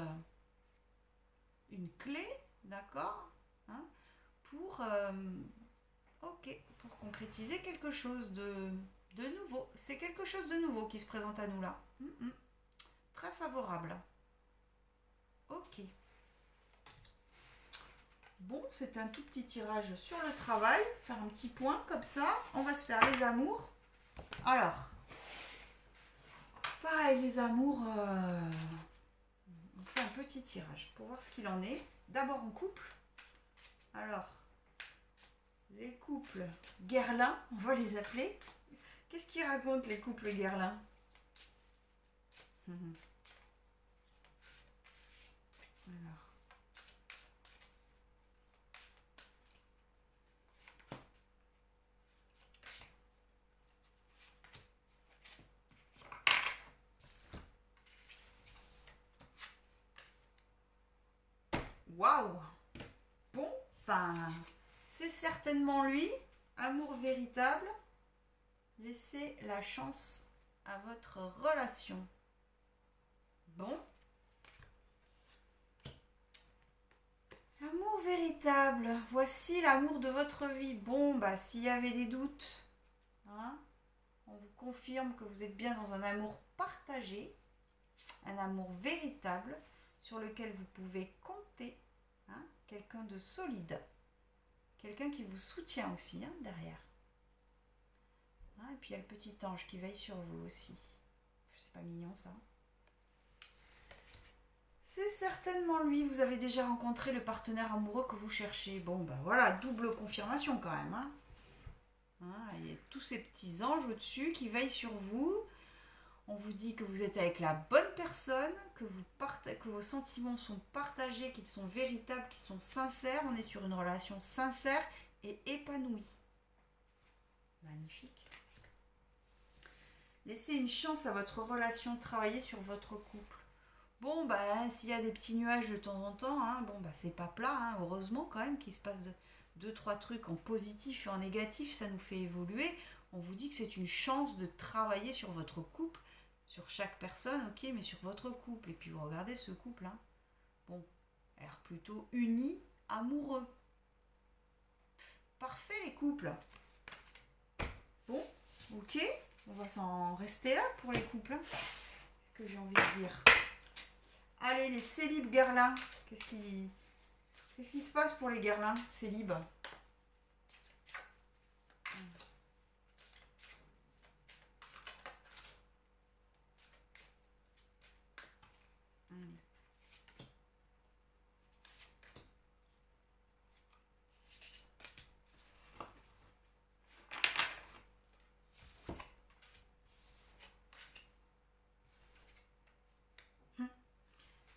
une clé, d'accord, hein, pour concrétiser quelque chose de nouveau. C'est quelque chose de nouveau qui se présente à nous là. Très favorable. Ok. Bon, c'est un tout petit tirage sur le travail. Faire un petit point comme ça. On va se faire les amours. Alors, pareil, les amours, on fait un petit tirage pour voir ce qu'il en est. D'abord en couple. Alors, les couples Guerlain, on va les appeler. Qu'est-ce qu'ils racontent les couples Guerlain? Alors. Waouh! Bon, enfin, c'est certainement lui, amour véritable. Laissez la chance à votre relation. Bon. Amour véritable, voici l'amour de votre vie. Bon, bah s'il y avait des doutes, hein, on vous confirme que vous êtes bien dans un amour partagé, un amour véritable sur lequel vous pouvez compter, hein, quelqu'un de solide, quelqu'un qui vous soutient aussi, hein, derrière. Hein, et puis il y a le petit ange qui veille sur vous aussi. C'est pas mignon ça? C'est certainement lui, vous avez déjà rencontré le partenaire amoureux que vous cherchez. Bon, ben voilà, double confirmation quand même. Hein. Hein, il y a tous ces petits anges au-dessus qui veillent sur vous. On vous dit que vous êtes avec la bonne personne, que vos sentiments sont partagés, qu'ils sont véritables, qu'ils sont sincères. On est sur une relation sincère et épanouie. Magnifique. Laissez une chance à votre relation, travaillez sur votre couple. Bon, bah, s'il y a des petits nuages de temps en temps, hein, bon, bah, c'est pas plat, hein, heureusement quand même qu'il se passe 2-3 trucs en positif et en négatif, ça nous fait évoluer. On vous dit que c'est une chance de travailler sur votre couple, sur chaque personne, ok, mais sur votre couple. Et puis vous regardez ce couple, hein, bon, a l'air plutôt uni, amoureux. Parfait les couples. Bon, ok, on va s'en rester là pour les couples. Hein. Qu'est-ce que j'ai envie de dire ? Allez, les célibes Guerlain. Qu'est-ce qui se passe pour les Guerlains célibes?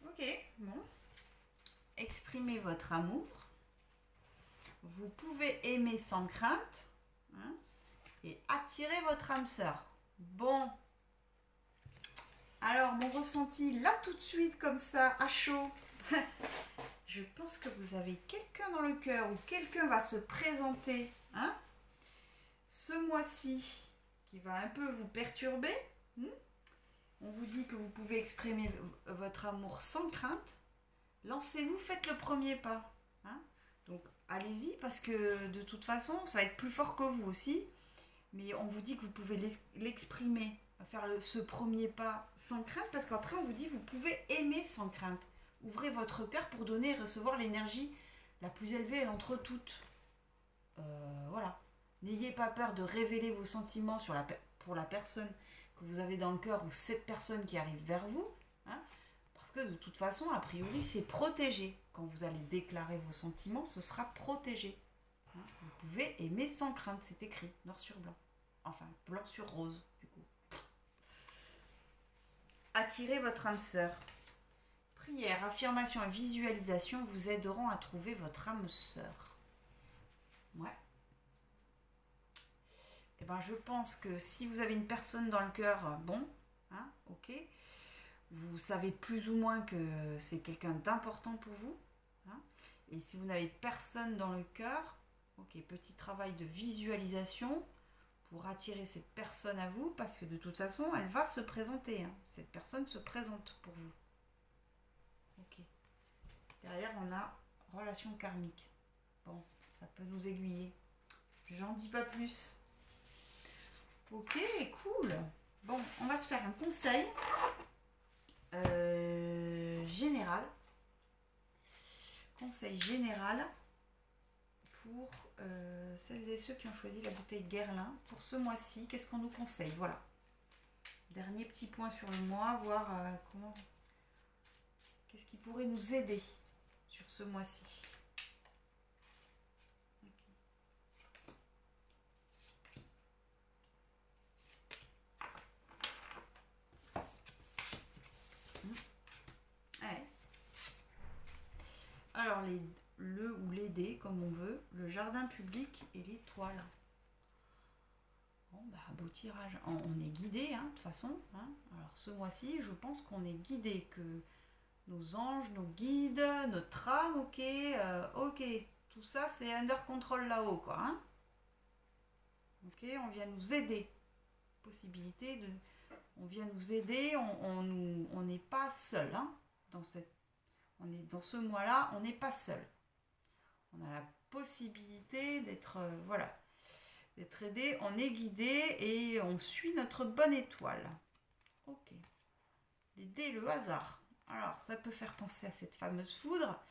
Ok, bon. Exprimez votre amour. Vous pouvez aimer sans crainte, hein, et attirer votre âme sœur. Bon. Alors, mon ressenti, là tout de suite, comme ça, à chaud, je pense que vous avez quelqu'un dans le cœur ou quelqu'un va se présenter, hein, ce mois-ci, qui va un peu vous perturber. On vous dit que vous pouvez exprimer votre amour sans crainte. Lancez-vous, faites le premier pas. Hein. Donc, allez-y, parce que de toute façon, ça va être plus fort que vous aussi. Mais on vous dit que vous pouvez l'exprimer, faire ce premier pas sans crainte, parce qu'après, on vous dit que vous pouvez aimer sans crainte. Ouvrez votre cœur pour donner et recevoir l'énergie la plus élevée d'entre toutes. Voilà. N'ayez pas peur de révéler vos sentiments pour la personne que vous avez dans le cœur ou cette personne qui arrive vers vous. Hein, parce que de toute façon, a priori, c'est protégé. Quand vous allez déclarer vos sentiments, ce sera protégé. Hein, vous pouvez aimer sans crainte, c'est écrit, noir sur blanc. Enfin, blanc sur rose, du coup. attirer votre âme sœur. Prière, affirmation et visualisation vous aideront à trouver votre âme sœur. Ouais. Et ben je pense que si vous avez une personne dans le cœur, bon, hein, ok. Vous savez plus ou moins que c'est quelqu'un d'important pour vous. Hein, et si vous n'avez personne dans le cœur, ok, petit travail de visualisation pour attirer cette personne à vous, parce que de toute façon, elle va se présenter. Hein, cette personne se présente pour vous. Ok. Derrière, on a relation karmique. Bon, ça peut nous aiguiller. J'en dis pas plus. Ok, cool. Bon, on va se faire un conseil général. Conseil général pour celles et ceux qui ont choisi la bouteille Guerlain. Pour ce mois-ci, qu'est-ce qu'on nous conseille? Voilà. Dernier petit point sur le mois, voir qu'est-ce qui pourrait nous aider sur ce mois-ci. Alors, le ou les dés, comme on veut, le jardin public et l'étoile. Bon, bah, beau tirage. On est guidé, hein, de toute façon. Hein. Alors, ce mois-ci, je pense qu'on est guidé, que nos anges, nos guides, notre âme, ok, ok. Tout ça, c'est under control là-haut, quoi. Hein. Ok, on vient nous aider. Possibilité de... On vient nous aider, on n'est pas seul, hein, dans cette... On est dans ce mois-là, on n'est pas seul. On a la possibilité d'être voilà, d'être aidé, on est guidé et on suit notre bonne étoile. Ok. Les dés, le hasard. Alors, ça peut faire penser à cette fameuse foudre,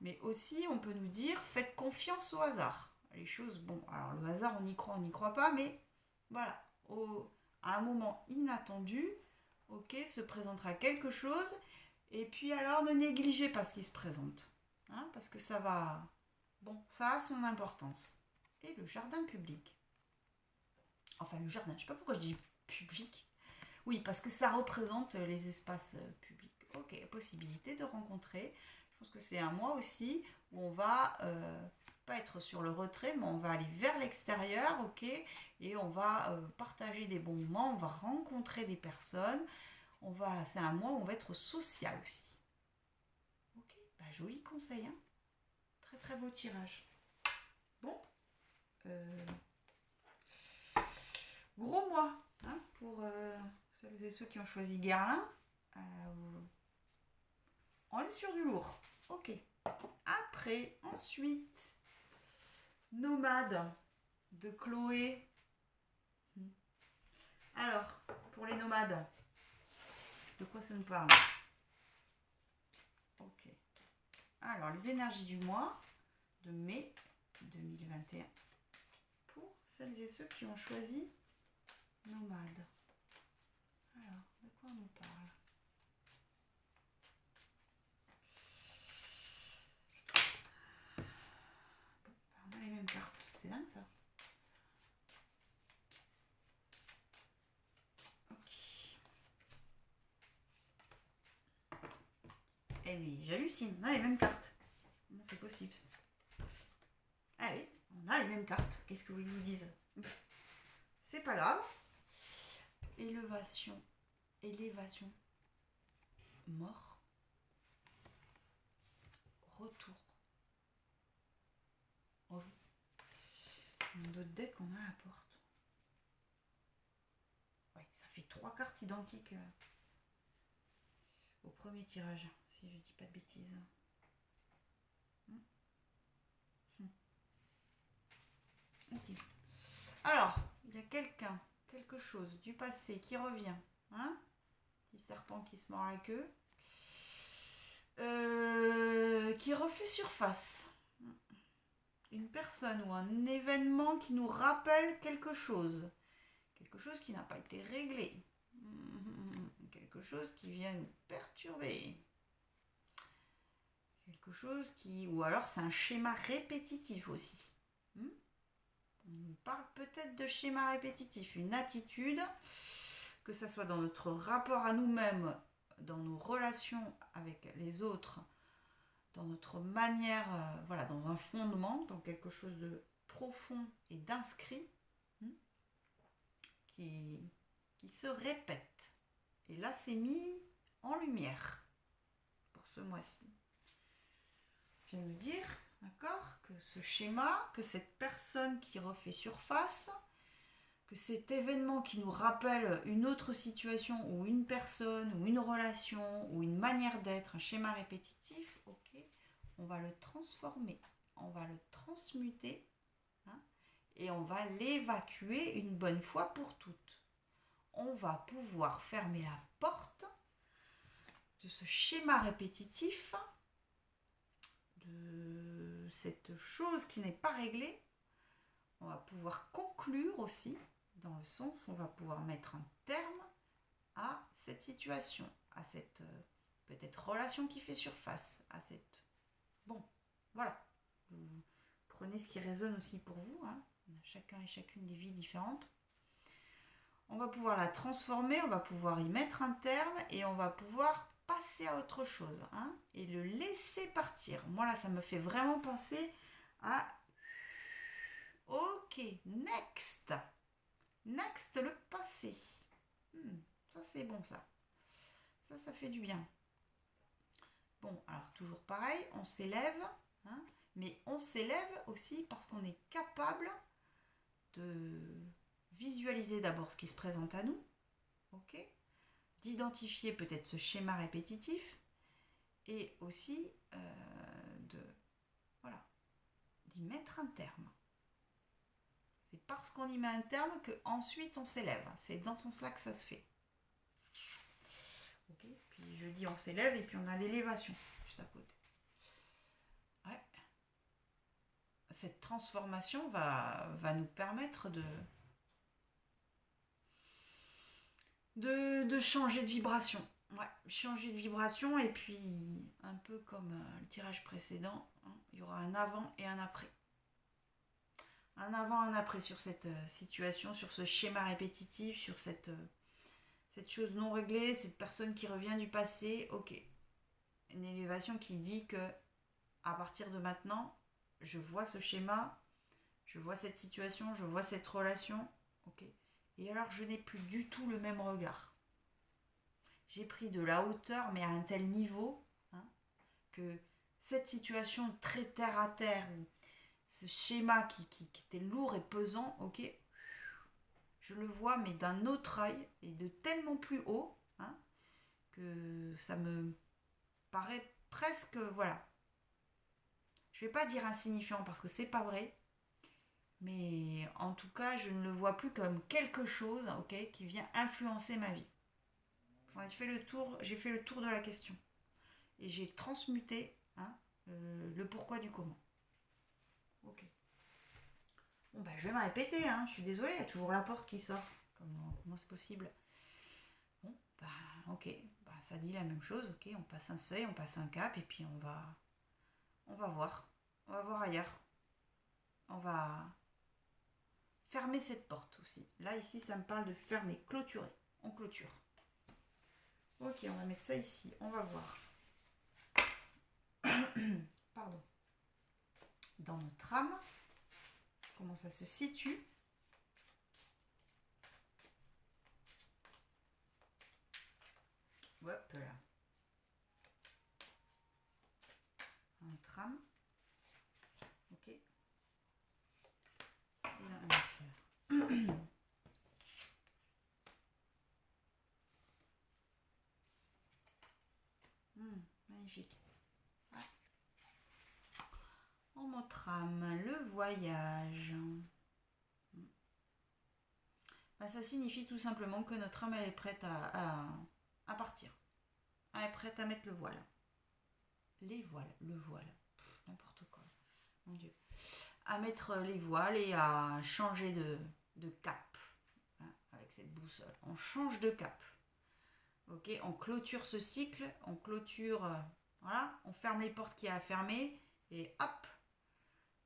mais aussi on peut nous dire faites confiance au hasard. Les choses, bon, alors le hasard, on y croit pas, mais voilà, à un moment inattendu, ok, se présentera quelque chose. Et puis alors, ne négligez pas ce qui se présente. Hein, parce que ça va... Bon, ça a son importance. Et le jardin public. Enfin, le jardin, je ne sais pas pourquoi je dis public. Oui, parce que ça représente les espaces publics. Ok, possibilité de rencontrer. Je pense que c'est un mois aussi où on va pas être sur le retrait, mais on va aller vers l'extérieur, ok. Et on va partager des bons moments, on va rencontrer des personnes. C'est un mois où on va être social aussi. Ok, bah, joli conseil, hein. Très très beau tirage. Bon, gros mois, hein, pour celles et ceux qui ont choisi Guerlain. On est sur du lourd. Ok. Après, ensuite, Nomade de Chloé. Alors, pour les nomades. De quoi ça nous parle? Ok. Alors, les énergies du mois de mai 2021 pour celles et ceux qui ont choisi nomade. Alors, de quoi on nous parle? On a les mêmes cartes. C'est dingue ça. Eh mais j'hallucine, on a les mêmes cartes. Comment c'est possible? Ah oui, on a les mêmes cartes. Qu'est-ce que vous voulez que je vous dise? C'est pas grave. Élévation. Mort. Retour. Oh oui. D'autres decks, on a la porte. Ouais, ça fait 3 cartes identiques au premier tirage. Si je dis pas de bêtises. Okay. Alors, il y a quelque chose du passé qui revient. Hein, petit serpent qui se mord la queue. Qui refait surface. Une personne ou un événement qui nous rappelle quelque chose. Quelque chose qui n'a pas été réglé. Quelque chose qui vient nous perturber. Quelque chose qui... Ou alors c'est un schéma répétitif aussi. On parle peut-être de schéma répétitif. Une attitude que ce soit dans notre rapport à nous-mêmes, dans nos relations avec les autres, dans notre manière, voilà, dans un fondement, dans quelque chose de profond et d'inscrit, qui se répète. Et là, c'est mis en lumière pour ce mois-ci. Je viens de me dire, d'accord, que ce schéma, que cette personne qui refait surface, que cet événement qui nous rappelle une autre situation ou une personne ou une relation ou une manière d'être, un schéma répétitif, ok, on va le transformer, on va le transmuter, hein, et on va l'évacuer une bonne fois pour toutes. On va pouvoir fermer la porte de ce schéma répétitif, de cette chose qui n'est pas réglée. On va pouvoir conclure aussi, dans le sens où on va pouvoir mettre un terme à cette situation, à cette peut-être relation qui fait surface, à cette... Bon, voilà. Vous prenez ce qui résonne aussi pour vous, hein. On a chacun et chacune des vies différentes. On va pouvoir la transformer, on va pouvoir y mettre un terme et on va pouvoir passer à autre chose, hein, et le laisser partir. Moi là, ça me fait vraiment penser à... Ok, next. Next, le passé. Ça c'est bon ça. Ça fait du bien. Bon, alors toujours pareil, on s'élève, hein, mais on s'élève aussi parce qu'on est capable de visualiser d'abord ce qui se présente à nous, ok, d'identifier peut-être ce schéma répétitif et aussi d'y mettre un terme. C'est parce qu'on y met un terme qu'ensuite on s'élève. C'est dans ce sens-là que ça se fait. Ok, puis je dis on s'élève et puis on a l'élévation juste à côté. Ouais. Cette transformation va nous permettre de changer de vibration. Ouais, changer de vibration et puis un peu comme le tirage précédent, hein, il y aura un avant et un après. Un avant, un après sur cette situation, sur ce schéma répétitif, sur cette chose non réglée, cette personne qui revient du passé. Ok, une élévation qui dit que à partir de maintenant, je vois ce schéma, je vois cette situation, je vois cette relation. Ok, et alors je n'ai plus du tout le même regard. J'ai pris de la hauteur, mais à un tel niveau, hein, que cette situation très terre à terre, ce schéma qui était lourd et pesant, ok, je le vois mais d'un autre œil et de tellement plus haut, hein, que ça me paraît presque, voilà, je vais pas dire insignifiant parce que c'est pas vrai, mais en tout cas je ne le vois plus comme quelque chose, ok, qui vient influencer ma vie. J'ai fait le tour de la question et j'ai transmuté, hein, le pourquoi du comment. Ok. Bon, bah, je vais me répéter, hein. Je suis désolée, il y a toujours la porte qui sort. Comment c'est possible? Bon, bah, ok. Bah, ça dit la même chose, ok. On passe un seuil, on passe un cap, et puis on va voir. On va voir ailleurs. On va fermer cette porte aussi. Là, ici, ça me parle de fermer, clôturer. On clôture. Ok, on va mettre ça ici. On va voir. Pardon. Dans notre âme, comment ça se situe. Hop là. Notre âme. Ok. Et dans la matière. Magnifique. Ouais. En notre âme, le voyage. Bah, ça signifie tout simplement que notre âme elle est prête à partir. Elle est prête à mettre le voile. Les voiles, le voile. N'importe quoi. Mon Dieu. À mettre les voiles et à changer de cap. Hein, avec cette boussole. On change de cap. Ok, on clôture ce cycle. On clôture... voilà. On ferme les portes qu'il y a à fermer. Et hop.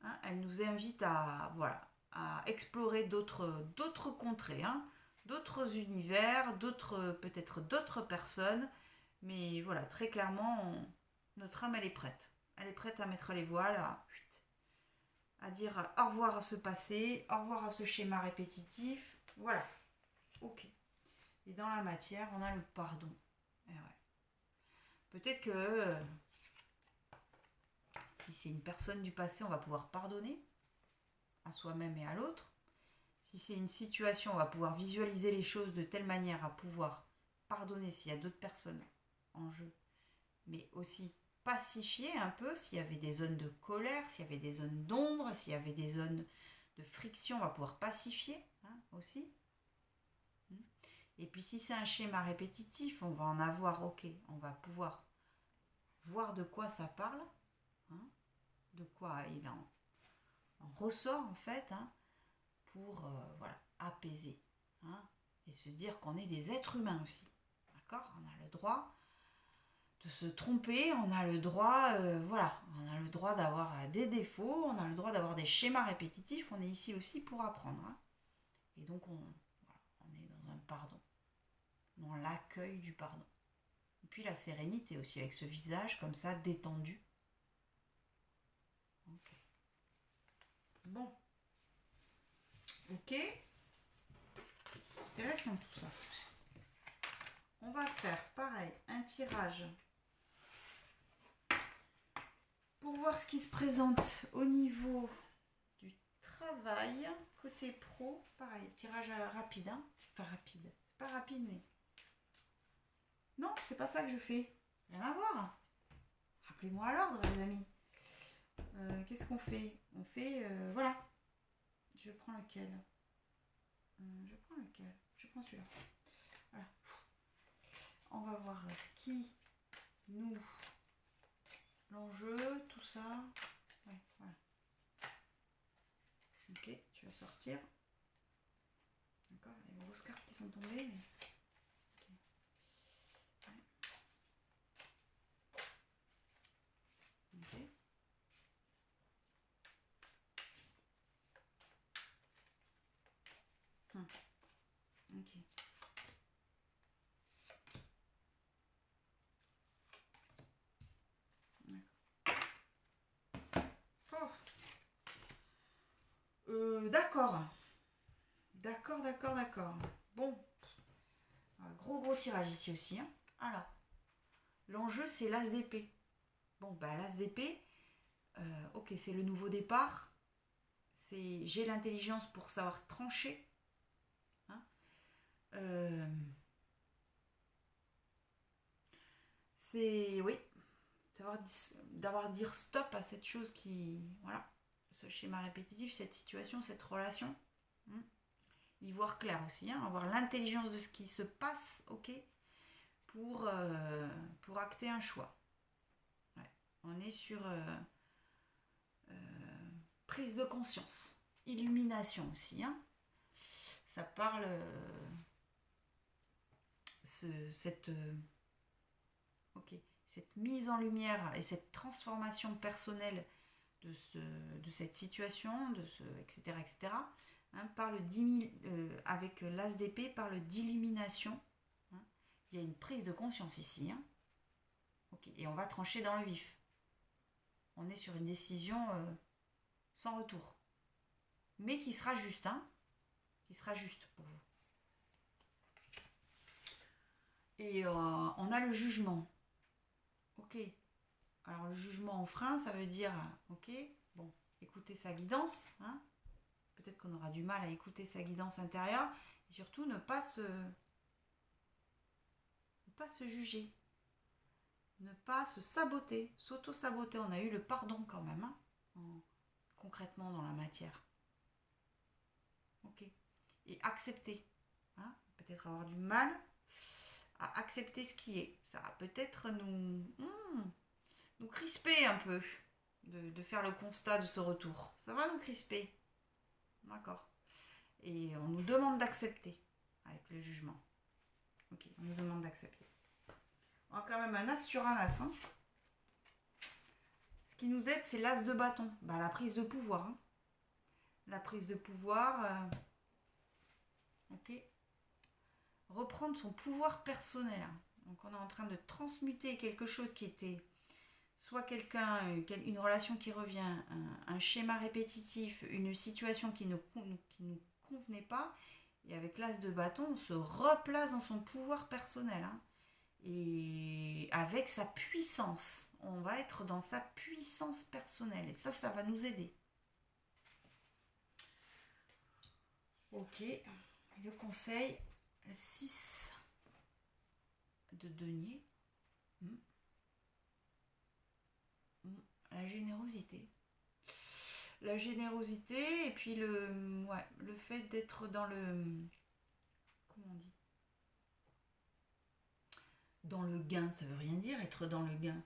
Hein, elle nous invite à... voilà. À explorer d'autres contrées, hein, d'autres univers, peut-être d'autres personnes. Mais voilà, très clairement, notre âme, elle est prête. Elle est prête à mettre les voiles, à dire au revoir à ce passé, au revoir à ce schéma répétitif. Voilà, ok. Et dans la matière, on a le pardon. Et ouais. Peut-être que si c'est une personne du passé, on va pouvoir pardonner à soi-même et à l'autre. Si c'est une situation, on va pouvoir visualiser les choses de telle manière à pouvoir pardonner s'il y a d'autres personnes en jeu, mais aussi pacifier un peu s'il y avait des zones de colère, s'il y avait des zones d'ombre, s'il y avait des zones de friction, on va pouvoir pacifier aussi. Et puis si c'est un schéma répétitif, on va en avoir, ok, on va pouvoir voir de quoi ça parle, de quoi il en ressort en fait, pour voilà, apaiser, et se dire qu'on est des êtres humains aussi, d'accord. On a le droit de se tromper, on a le droit, voilà, on a le droit d'avoir des défauts, on a le droit d'avoir des schémas répétitifs, on est ici aussi pour apprendre, et donc on est dans un pardon, dans l'accueil du pardon. Et puis la sérénité aussi, avec ce visage comme ça, détendu. Ok. Bon. Ok. Intéressant tout ça. On va faire pareil, un tirage pour voir ce qui se présente au niveau du travail. Côté pro, pareil, tirage rapide. Enfin rapide, c'est pas rapide mais... Non, c'est pas ça que je fais. Rien à voir. Rappelez-moi à l'ordre les amis. Qu'est-ce qu'on fait? On fait, voilà. Je prends lequel? Je prends celui-là. Voilà. On va voir ce qui nous... L'enjeu, tout ça. Ouais, voilà. Ok, tu vas sortir. D'accord, il y a des grosses cartes qui sont tombées. Mais... Ok. Ok. D'accord. D'accord. Bon. Un gros tirage ici aussi. Alors, l'enjeu c'est l'as d'épée. Bon, bah l'as d'épée, ok, c'est le nouveau départ. C'est j'ai l'intelligence pour savoir trancher. C'est, oui, d'avoir dire stop à cette chose qui, voilà, ce schéma répétitif, cette situation, cette relation. Y voir clair aussi, avoir l'intelligence de ce qui se passe, ok, pour acter un choix. Ouais. On est sur prise de conscience, illumination aussi. Ça parle cette mise en lumière et cette transformation personnelle de cette situation, etc. Parle avec l'as d'épée, parle d'illumination. Il y a une prise de conscience ici. Ok, et on va trancher dans le vif. On est sur une décision sans retour, mais qui sera juste, qui sera juste pour vous. Et on a le jugement. Ok. Alors le jugement en frein, ça veut dire, ok, bon, écouter sa guidance. Peut-être qu'on aura du mal à écouter sa guidance intérieure. Et surtout, ne pas se juger. Ne pas se saboter, s'auto-saboter. On a eu le pardon quand même, concrètement dans la matière. Ok. Et accepter. Peut-être avoir du mal à accepter ce qui est. Ça va peut-être nous crisper un peu de faire le constat de ce retour. Ça va nous crisper. D'accord. Et on nous demande d'accepter avec le jugement. Ok, on nous demande d'accepter. On a quand même un as sur un as. Ce qui nous aide, c'est l'as de bâton. La prise de pouvoir. La prise de pouvoir. Ok. reprendre son pouvoir personnel. Hein. Donc on est en train de transmuter quelque chose qui était soit une relation qui revient, un schéma répétitif, une situation qui ne nous convenait pas. Et avec l'as de bâton, on se replace dans son pouvoir personnel. Hein. Et avec sa puissance. On va être dans sa puissance personnelle. Et ça va nous aider. Ok. Le conseil, 6 de denier. La générosité. La générosité et puis le fait d'être dans le... Comment on dit ? Dans le gain, ça veut rien dire être dans le gain.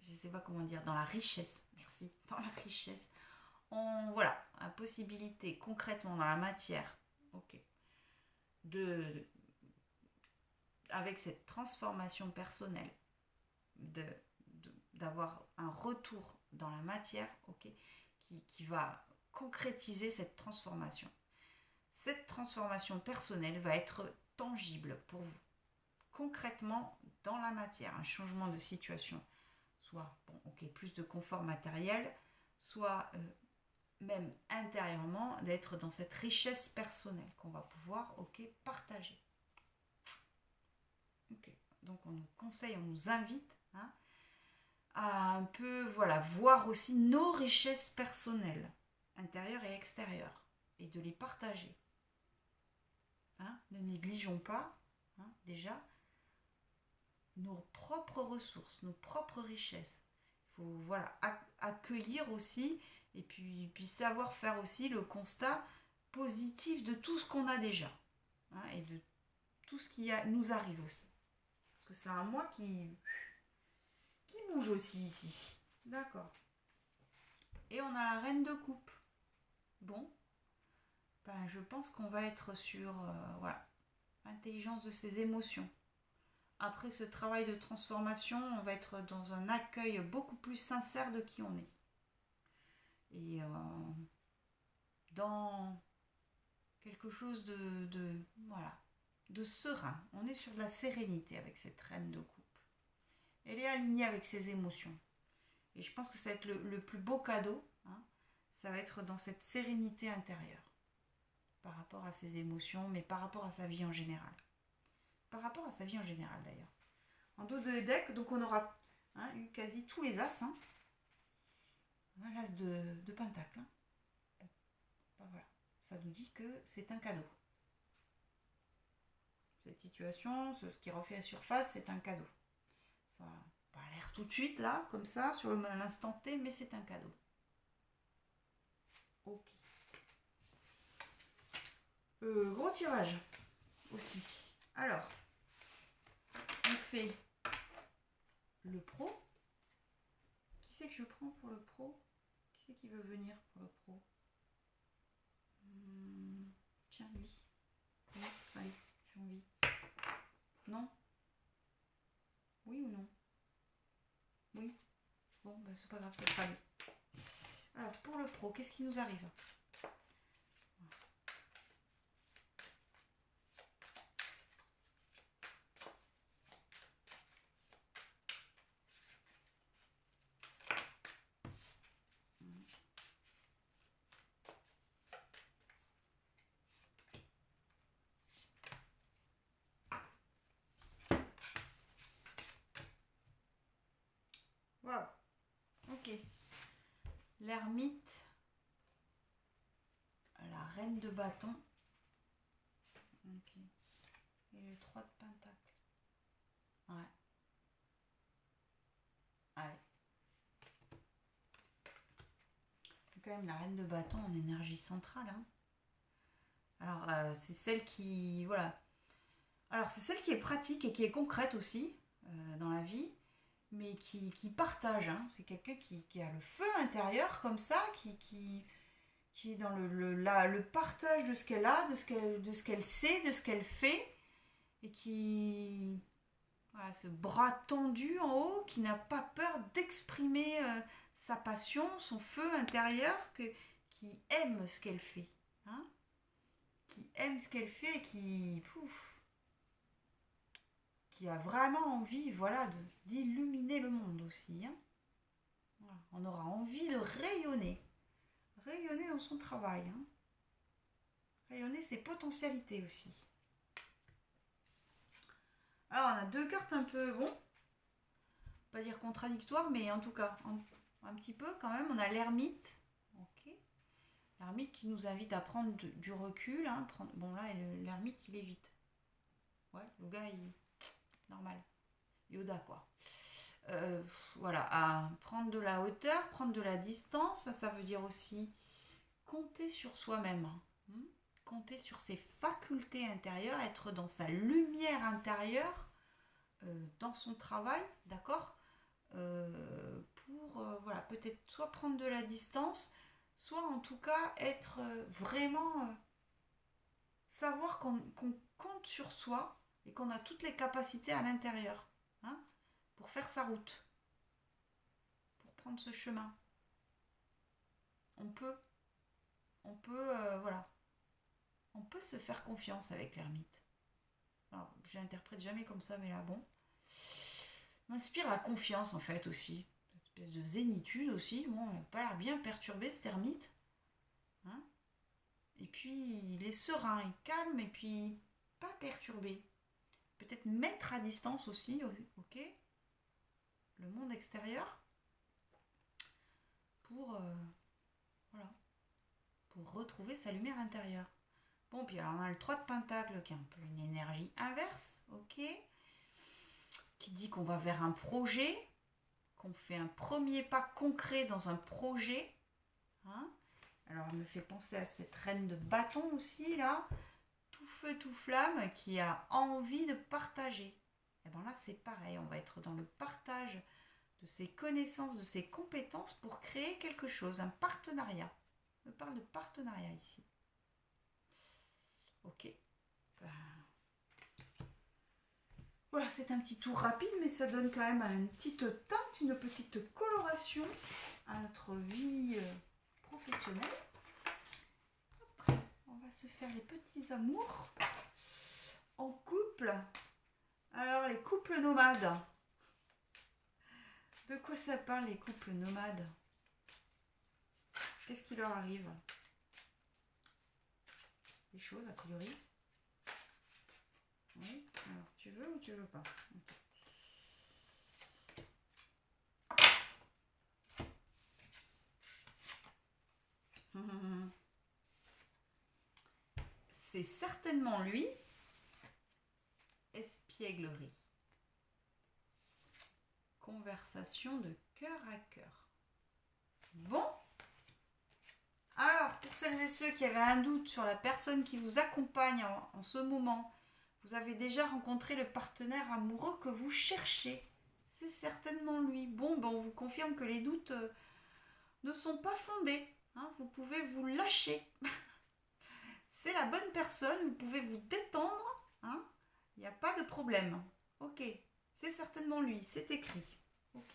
Je sais pas comment dire, dans la richesse. Merci. Dans la richesse. Voilà, la possibilité concrètement dans la matière, ok, avec cette transformation personnelle, d'avoir un retour dans la matière, ok, qui va concrétiser cette transformation. Cette transformation personnelle va être tangible pour vous, concrètement dans la matière, un changement de situation, soit plus de confort matériel, soit même intérieurement, d'être dans cette richesse personnelle qu'on va pouvoir partager. Donc on nous conseille, on nous invite à un peu voir aussi nos richesses personnelles, intérieures et extérieures, et de les partager. Ne négligeons pas déjà nos propres ressources, nos propres richesses. Il faut accueillir aussi et puis savoir faire aussi le constat positif de tout ce qu'on a déjà et de tout ce qui nous arrive aussi. Parce que c'est un moi qui bouge aussi ici. D'accord. Et on a la reine de coupe. Bon, je pense qu'on va être sur l'intelligence de ses émotions. Après ce travail de transformation, on va être dans un accueil beaucoup plus sincère de qui on est. Et dans quelque chose de serein. On est sur de la sérénité avec cette reine de coupe. Elle est alignée avec ses émotions. Et je pense que ça va être le plus beau cadeau. Ça va être dans cette sérénité intérieure. Par rapport à ses émotions, mais par rapport à sa vie en général. Par rapport à sa vie en général d'ailleurs. En dos de deck, donc on aura eu quasi tous les as. On a l'as de pentacle. Voilà. Ça nous dit que c'est un cadeau. Cette situation, ce qui refait la surface, c'est un cadeau. Ça n'a pas l'air tout de suite là, comme ça, sur l'instant T, mais c'est un cadeau. Ok. Gros tirage aussi. Alors, on fait le pro. Qui c'est que je prends pour le pro ? Qui c'est qui veut venir pour le pro ? Tiens, lui. Oui, allez, j'ai envie. Non ? Oui ou non ? Oui. Bon, c'est pas grave, c'est pas lui. Alors, pour le pro, qu'est-ce qui nous arrive ? Waouh. Ok. L'ermite. La reine de bâton. Ok. Et le 3 de pentacle. Ouais. Ouais. Quand même la reine de bâton en énergie centrale. Alors, c'est celle qui... Voilà. Alors, c'est celle qui est pratique et qui est concrète aussi dans la vie, mais qui partage. C'est quelqu'un qui a le feu intérieur comme ça, qui est dans le partage de ce qu'elle a, de ce qu'elle sait, de ce qu'elle fait, et qui... ce bras tendu en haut, qui n'a pas peur d'exprimer sa passion, son feu intérieur, qui aime ce qu'elle fait. Qui aime ce qu'elle fait et qui... qui a vraiment envie, voilà, d'illuminer le monde aussi. Hein. Voilà. On aura envie de rayonner. Rayonner dans son travail. Hein. Rayonner ses potentialités aussi. Alors, on a deux cartes un peu, bon, pas dire contradictoires, mais en tout cas, un petit peu quand même. On a l'ermite. Ok. L'ermite qui nous invite à prendre du recul. Hein, bon, là, l'ermite, il évite. Ouais, le gars, il... normal. Yoda, quoi. Voilà, à prendre de la hauteur, prendre de la distance, ça veut dire aussi compter sur soi-même. Hein, compter sur ses facultés intérieures, être dans sa lumière intérieure, dans son travail, d'accord, pour, voilà, peut-être soit prendre de la distance, soit en tout cas être vraiment... savoir qu'on compte sur soi et qu'on a toutes les capacités à l'intérieur, hein, pour faire sa route, pour prendre ce chemin. On peut, voilà, on peut se faire confiance avec l'ermite. Alors, je l'interprète jamais comme ça, mais là, bon. M'inspire la confiance, en fait, aussi. Une espèce de zénitude aussi. Bon, il n'a pas l'air bien perturbé, cet ermite. Hein, et puis, il est serein, il calme, et puis, pas perturbé. Peut-être mettre à distance aussi, ok, le monde extérieur, pour, voilà, pour retrouver sa lumière intérieure. Bon, puis alors on a le 3 de Pentacle qui est un peu une énergie inverse, ok, qui dit qu'on va vers un projet, qu'on fait un premier pas concret dans un projet. Hein. Alors, elle me fait penser à cette reine de bâton aussi, là, tout feu, tout flamme, qui a envie de partager. Et bien là, c'est pareil, on va être dans le partage de ses connaissances, de ses compétences pour créer quelque chose, un partenariat. On parle de partenariat ici. Ok. Voilà, c'est un petit tour rapide, mais ça donne quand même une petite teinte, une petite coloration à notre vie professionnelle. Après, on va se faire les petits amours en couple. Alors, les couples nomades. De quoi ça parle, les couples nomades? Qu'est-ce qui leur arrive? Des choses, a priori. Oui. Alors, tu veux ou tu veux pas? C'est certainement lui. Espièglerie. Conversation de cœur à cœur. Bon. Alors, pour celles et ceux qui avaient un doute sur la personne qui vous accompagne en ce moment, vous avez déjà rencontré le partenaire amoureux que vous cherchez. C'est certainement lui. Bon, ben on vous confirme que les doutes ne sont pas fondés. Hein, vous pouvez vous lâcher. C'est la bonne personne, vous pouvez vous détendre. Hein, il n'y a pas de problème. Ok, c'est certainement lui, c'est écrit. Ok.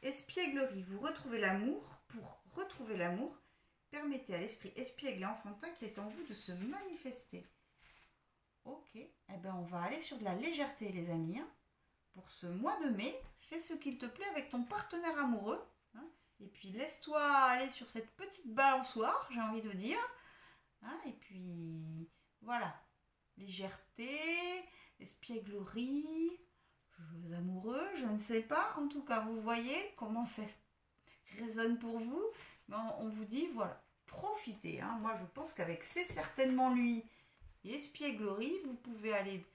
Espièglerie, vous retrouvez l'amour. Pour retrouver l'amour, permettez à l'esprit espiègle et enfantin qui est en vous de se manifester. Ok, eh ben on va aller sur de la légèreté, les amis. Hein. Pour ce mois de mai, fais ce qu'il te plaît avec ton partenaire amoureux. Hein, et puis laisse-toi aller sur cette petite balançoire, j'ai envie de dire. Hein, et puis voilà, légèreté, espièglerie, jeux amoureux, je ne sais pas. En tout cas, vous voyez comment ça résonne pour vous. Mais on vous dit, voilà, profitez. Hein. Moi, je pense qu'avec c'est certainement lui et espièglerie, vous pouvez aller,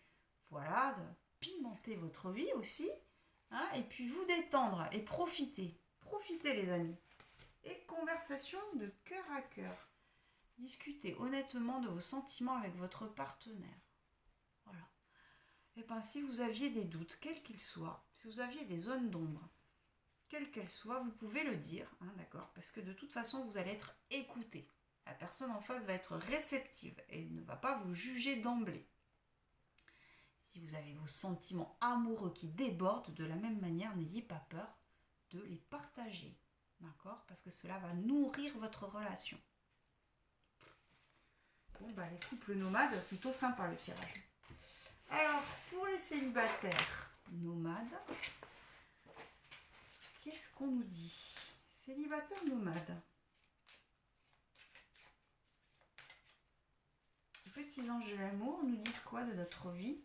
voilà, pimenter votre vie aussi. Hein, et puis vous détendre et profiter. Profitez, les amis. Et conversation de cœur à cœur. Discutez honnêtement de vos sentiments avec votre partenaire. Voilà. Et bien, si vous aviez des doutes, quels qu'ils soient, si vous aviez des zones d'ombre, quelles qu'elles soient, vous pouvez le dire, hein, d'accord? Parce que de toute façon, vous allez être écouté. La personne en face va être réceptive et ne va pas vous juger d'emblée. Si vous avez vos sentiments amoureux qui débordent, de la même manière, n'ayez pas peur de les partager, d'accord? Parce que cela va nourrir votre relation. Bon, bah, les couples nomades, plutôt sympa le tirage. Alors, pour les célibataires nomades, qu'est-ce qu'on nous dit? Célibataires nomades. Petits anges de l'amour nous disent quoi de notre vie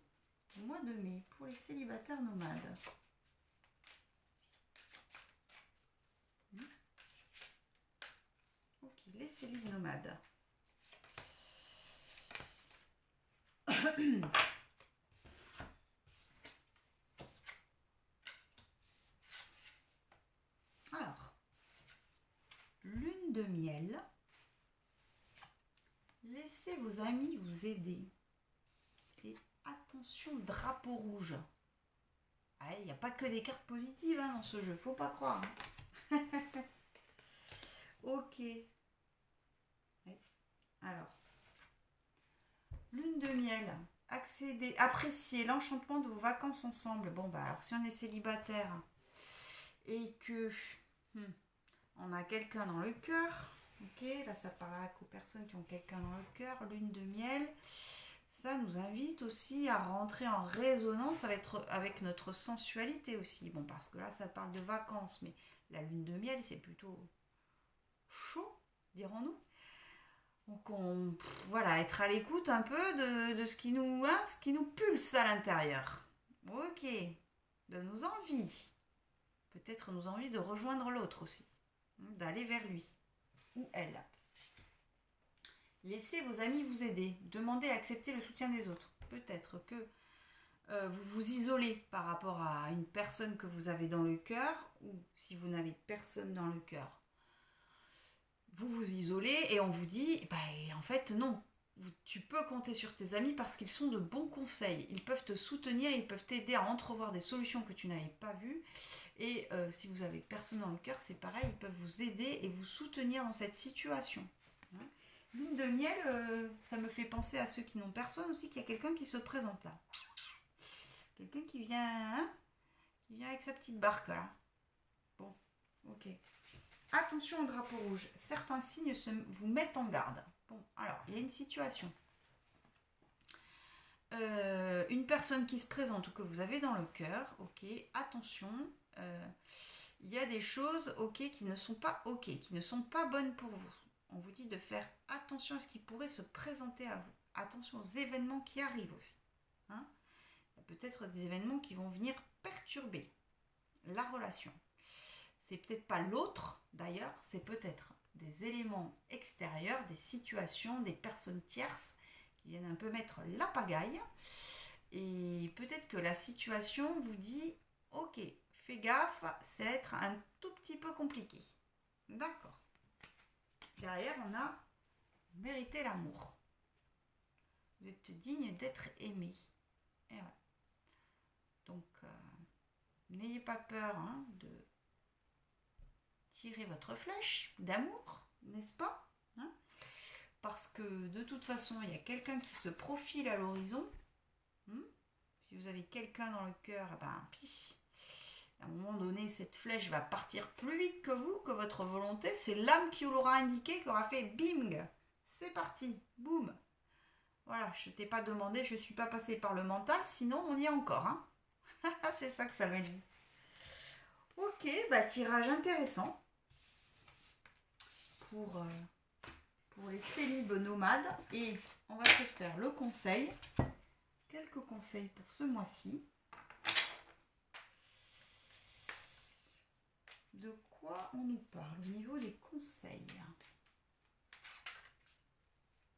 au mois de mai pour les célibataires nomades? Ok, les célib nomades. Alors, lune de miel. Laissez vos amis vous aider. Et attention, drapeau rouge. Il n'y a pas que des cartes positives dans ce jeu, faut pas croire. Ok. Alors, lune de miel. Appréciez l'enchantement de vos vacances ensemble. Bon, alors si on est célibataire et que on a quelqu'un dans le cœur, ok, là ça parle aux personnes qui ont quelqu'un dans le cœur, lune de miel, ça nous invite aussi à rentrer en résonance avec notre sensualité aussi. Bon, parce que là ça parle de vacances, mais la lune de miel c'est plutôt chaud, dirons-nous. Donc voilà, être à l'écoute un peu de ce qui nous pulse à l'intérieur. Ok, de nos envies. Peut-être nos envies de rejoindre l'autre aussi, d'aller vers lui ou elle. Laissez vos amis vous aider. Demandez à accepter le soutien des autres. Peut-être que vous vous isolez par rapport à une personne que vous avez dans le cœur, ou si vous n'avez personne dans le cœur, vous vous isolez et on vous dit, en fait non, tu peux compter sur tes amis parce qu'ils sont de bons conseils. Ils peuvent te soutenir, ils peuvent t'aider à entrevoir des solutions que tu n'avais pas vues. Et si vous avez personne dans le cœur, c'est pareil, ils peuvent vous aider et vous soutenir dans cette situation. Lune de miel, ça me fait penser à ceux qui n'ont personne aussi, qu'il y a quelqu'un qui se présente là. Quelqu'un qui vient avec sa petite barque là. Bon, ok. Attention au drapeau rouge. Certains signes vous mettent en garde. Bon, alors, il y a une situation. Une personne qui se présente ou que vous avez dans le cœur, ok, attention, il y a des choses, ok, qui ne sont pas ok, qui ne sont pas bonnes pour vous. On vous dit de faire attention à ce qui pourrait se présenter à vous. Attention aux événements qui arrivent aussi. Il y a peut-être des événements qui vont venir perturber la relation. C'est peut-être pas l'autre, d'ailleurs, c'est peut-être des éléments extérieurs, des situations, des personnes tierces qui viennent un peu mettre la pagaille. Et peut-être que la situation vous dit, ok, fais gaffe, c'est être un tout petit peu compliqué. D'accord. Derrière, on a mérité l'amour. Vous êtes digne d'être aimé. Et ouais. Donc, n'ayez pas peur de tirer votre flèche d'amour, n'est-ce pas, parce que de toute façon, il y a quelqu'un qui se profile à l'horizon. Si vous avez quelqu'un dans le cœur, à un moment donné, cette flèche va partir plus vite que vous, que votre volonté. C'est l'âme qui vous l'aura indiqué, qui aura fait bing, c'est parti, boum. Voilà, je ne t'ai pas demandé, je ne suis pas passée par le mental, sinon on y est encore. C'est ça que ça veut dire. Ok, tirage intéressant pour les célibes nomades. Et on va se faire le conseil. Quelques conseils pour ce mois-ci. De quoi on nous parle au niveau des conseils?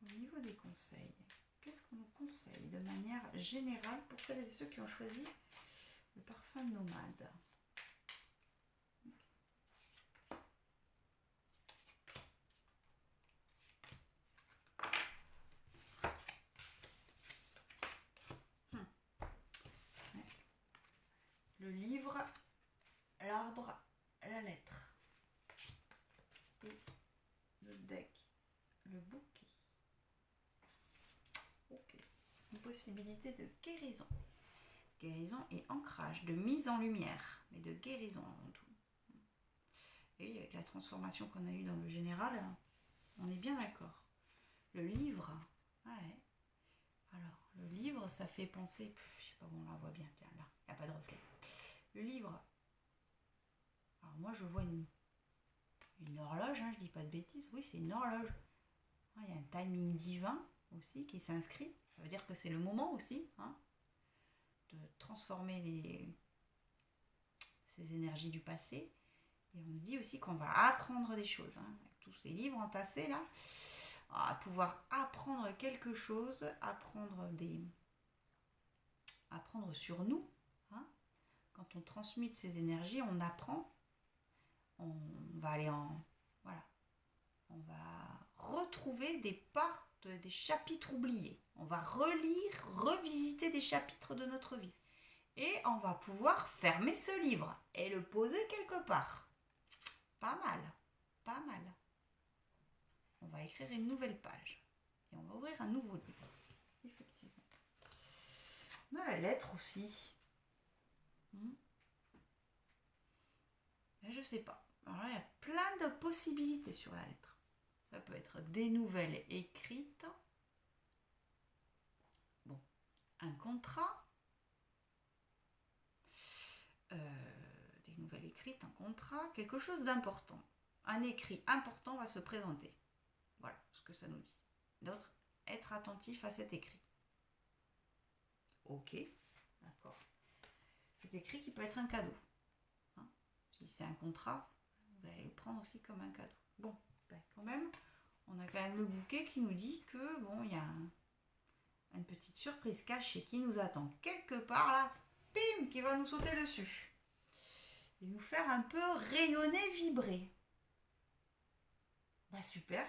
Au niveau des conseils, qu'est-ce qu'on nous conseille de manière générale pour celles et ceux qui ont choisi le parfum nomade? Le livre, l'arbre, la lettre. Et le deck, le bouquet. Ok. Une possibilité de guérison. Guérison et ancrage, de mise en lumière, mais de guérison avant tout. Et avec la transformation qu'on a eue dans le général, on est bien d'accord. Le livre, ouais. Alors, le livre, ça fait penser... je sais pas où on la voit bien, tiens, là, il n'y a pas de reflet. Le livre, alors moi je vois une horloge, hein, je dis pas de bêtises, oui c'est une horloge. Il y a un timing divin aussi qui s'inscrit, ça veut dire que c'est le moment aussi, hein, de transformer ces énergies du passé. Et on nous dit aussi qu'on va apprendre des choses, hein, avec tous ces livres entassés là, à pouvoir apprendre quelque chose, apprendre sur nous, hein. Quand on transmute ces énergies, on apprend, on va aller voilà, on va retrouver des parts, des chapitres oubliés, on va relire, revisiter des chapitres de notre vie, et on va pouvoir fermer ce livre et le poser quelque part. Pas mal, pas mal. On va écrire une nouvelle page et on va ouvrir un nouveau livre. Effectivement. On a la lettre aussi. Mais je sais pas. Alors là, il y a plein de possibilités sur la lettre. Ça peut être des nouvelles écrites. Bon, un contrat. Des nouvelles écrites, un contrat, quelque chose d'important. Un écrit important va se présenter. Voilà ce que ça nous dit. D'autres, être attentif à cet écrit. Ok, d'accord. Cet écrit qui peut être un cadeau. Hein, si c'est un contrat, vous allez le prendre aussi comme un cadeau. Bon, ben quand même, on a quand même le bouquet qui nous dit que, bon, il y a une petite surprise cachée qui nous attend quelque part là, bim, qui va nous sauter dessus. Et nous faire un peu rayonner, vibrer. Bah super.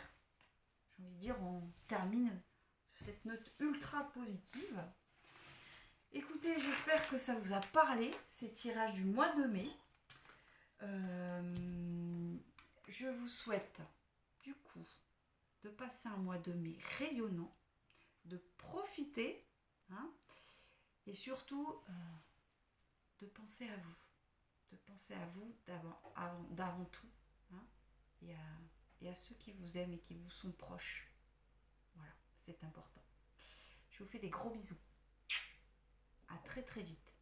J'ai envie de dire, on termine cette note ultra positive. Écoutez, j'espère que ça vous a parlé, ces tirages du mois de mai. Je vous souhaite, du coup, de passer un mois de mai rayonnant, de profiter, hein, et surtout de penser à vous. De penser à vous d'avant tout, hein, et à ceux qui vous aiment et qui vous sont proches. Voilà, c'est important. Je vous fais des gros bisous. À très très vite.